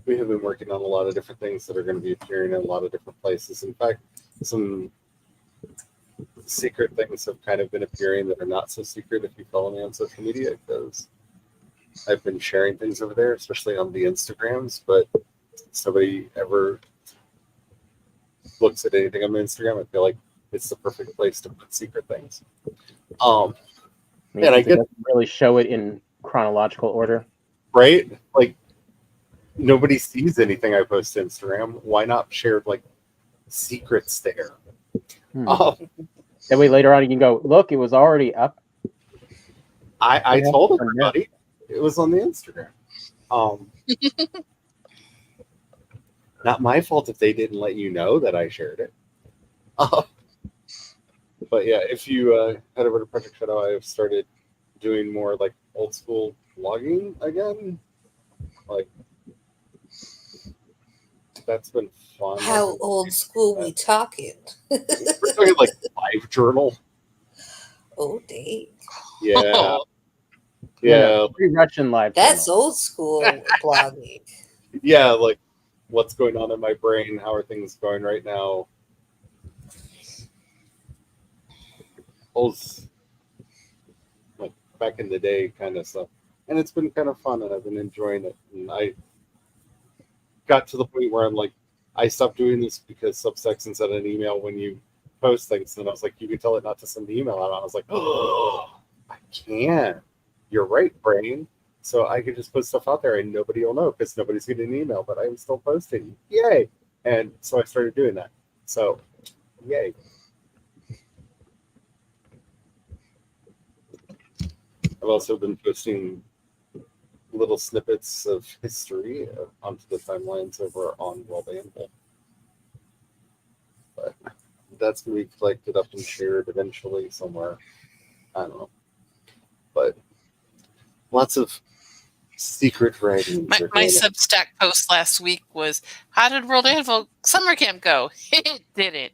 we have been working on a lot of different things that are going to be appearing in a lot of different places. In fact, some secret things have kind of been appearing that are not so secret if you follow me on social media, because I've been sharing things over there, especially on the Instagrams, but if somebody ever looks at anything on my Instagram, I feel like it's the perfect place to put secret things. And I doesn't really show it in chronological order. Right? Like, nobody sees anything I post to Instagram. Why not share like secrets there? That way later on you can go, look, it was already up. I Yeah, told on everybody it was on the Instagram. Not my fault if they didn't let you know that I shared it. But yeah, if you head over to Project Shadow, I have started doing more like old school vlogging again. Like that's been fun. How old school we talking? We're talking like live journal. Oh, dang. Yeah. Yeah, pre-Russian live. That's channel. old school blogging. Yeah, like what's going on in my brain? How are things going right now? Old, like back in the day kind of stuff. And it's been kind of fun and I've been enjoying it. And I got to the point where I'm like, I stopped doing this because Substack sends out an email when you post things. And I was like, you can tell it not to send the email out. I was like, oh, I can't. You're right, brain. So I could just put stuff out there and nobody will know because nobody's getting an email, but I'm still posting. Yay. And so I started doing that. So, yay. I've also been posting little snippets of history onto the timelines over on World Animal. But that's going to be collected up and shared eventually somewhere. I don't know. But lots of secret writings. My Substack post last week was, how did World Anvil Summer Camp go? It didn't.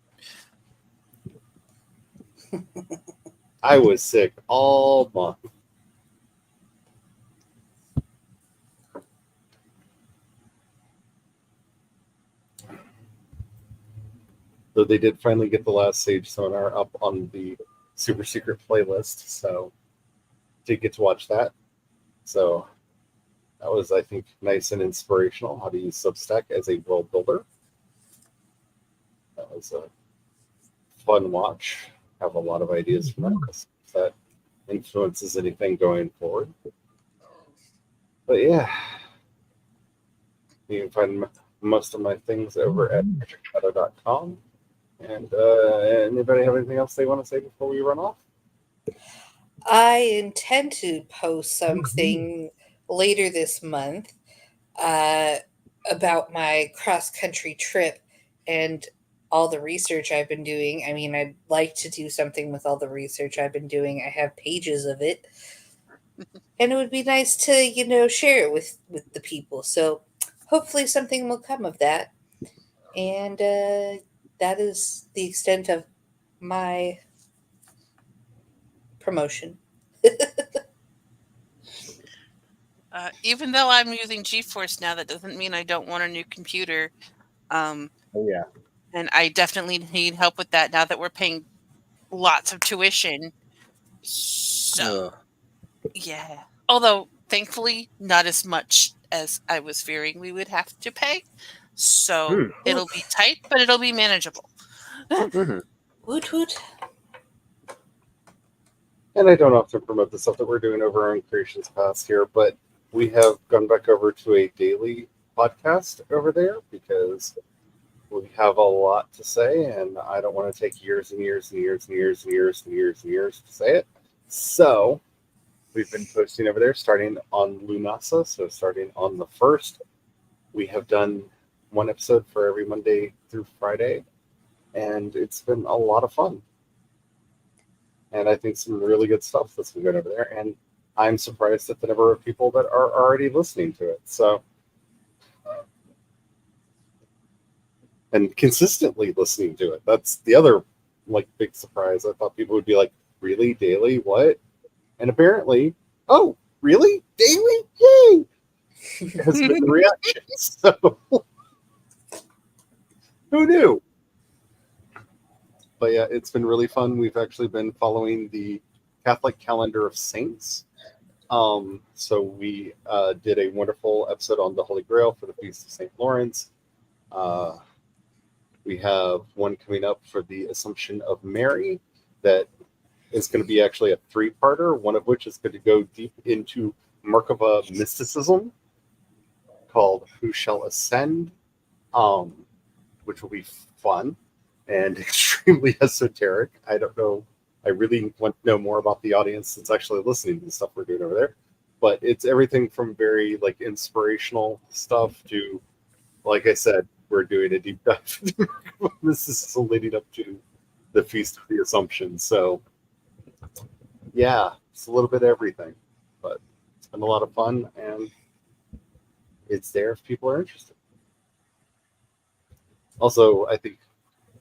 I was sick all month. Though they did finally get the last Sage Sonar up on the super secret playlist, so did get to watch that. So that was, I think, nice and inspirational. How to use Substack as a world builder. That was a fun watch. Have a lot of ideas from that. If that influences anything going forward. But yeah, you can find most of my things over at projectshadow.com. And anybody have anything else they want to say before we run off? I intend to post something later this month about my cross-country trip and all the research I've been doing. I mean, I'd like to do something with all the research I've been doing. I have pages of it. And it would be nice to, share it with the people. So hopefully something will come of that. And that is the extent of my promotion. Even though I'm using GeForce now, that doesn't mean I don't want a new computer. Oh yeah. And I definitely need help with that now that we're paying lots of tuition. So, yeah. Although, thankfully, not as much as I was fearing we would have to pay. So, it'll be tight, but it'll be manageable. Woot woot. And I don't often promote the stuff that we're doing over on Creations Pass here, but we have gone back over to a daily podcast over there because we have a lot to say, and I don't want to take years and years and years and years and years and years and years to say it. So we've been posting over there starting on Lunasa, so starting on the 1st. We have done one episode for every Monday through Friday, and it's been a lot of fun. And I think some really good stuff that's been going over there. And I'm surprised at the number of people that are already listening to it. So, and consistently listening to it. That's the other big surprise. I thought people would be like, really? Daily? What? And apparently, oh, really? Daily? Yay! Has been the reaction. So, who knew? But yeah, it's been really fun. We've actually been following the Catholic calendar of saints. So we did a wonderful episode on the Holy Grail for the Feast of St. Lawrence. We have one coming up for the Assumption of Mary that is going to be actually a 3-parter, one of which is going to go deep into Merkava mysticism. called Who Shall Ascend, which will be fun and extremely esoteric. I don't know. I really want to know more about the audience that's actually listening to the stuff we're doing over there. But it's everything from very like inspirational stuff to, like I said, we're doing a deep dive. This is leading up to the Feast of the Assumption. So yeah, it's a little bit of everything, but it's been a lot of fun, and it's there if people are interested. Also, I think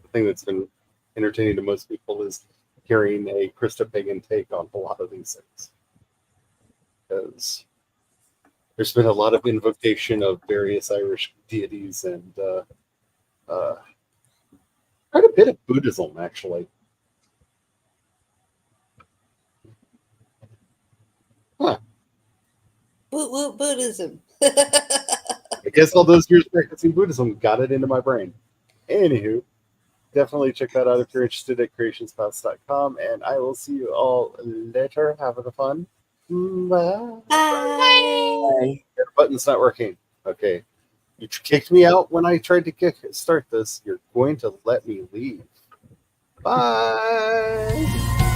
the thing that's been entertaining to most people is hearing a Christa Pagan take on a lot of these things. Because there's been a lot of invocation of various Irish deities and quite a bit of Buddhism, actually. Huh. Buddhism. I guess all those years practicing Buddhism got it into my brain. Anywho, definitely check that out if you're interested at creationspots.com, and I will see you all later. Have fun. Bye. Bye. The button's not working. Okay. You kicked me out when I tried to start this. You're going to let me leave. Bye.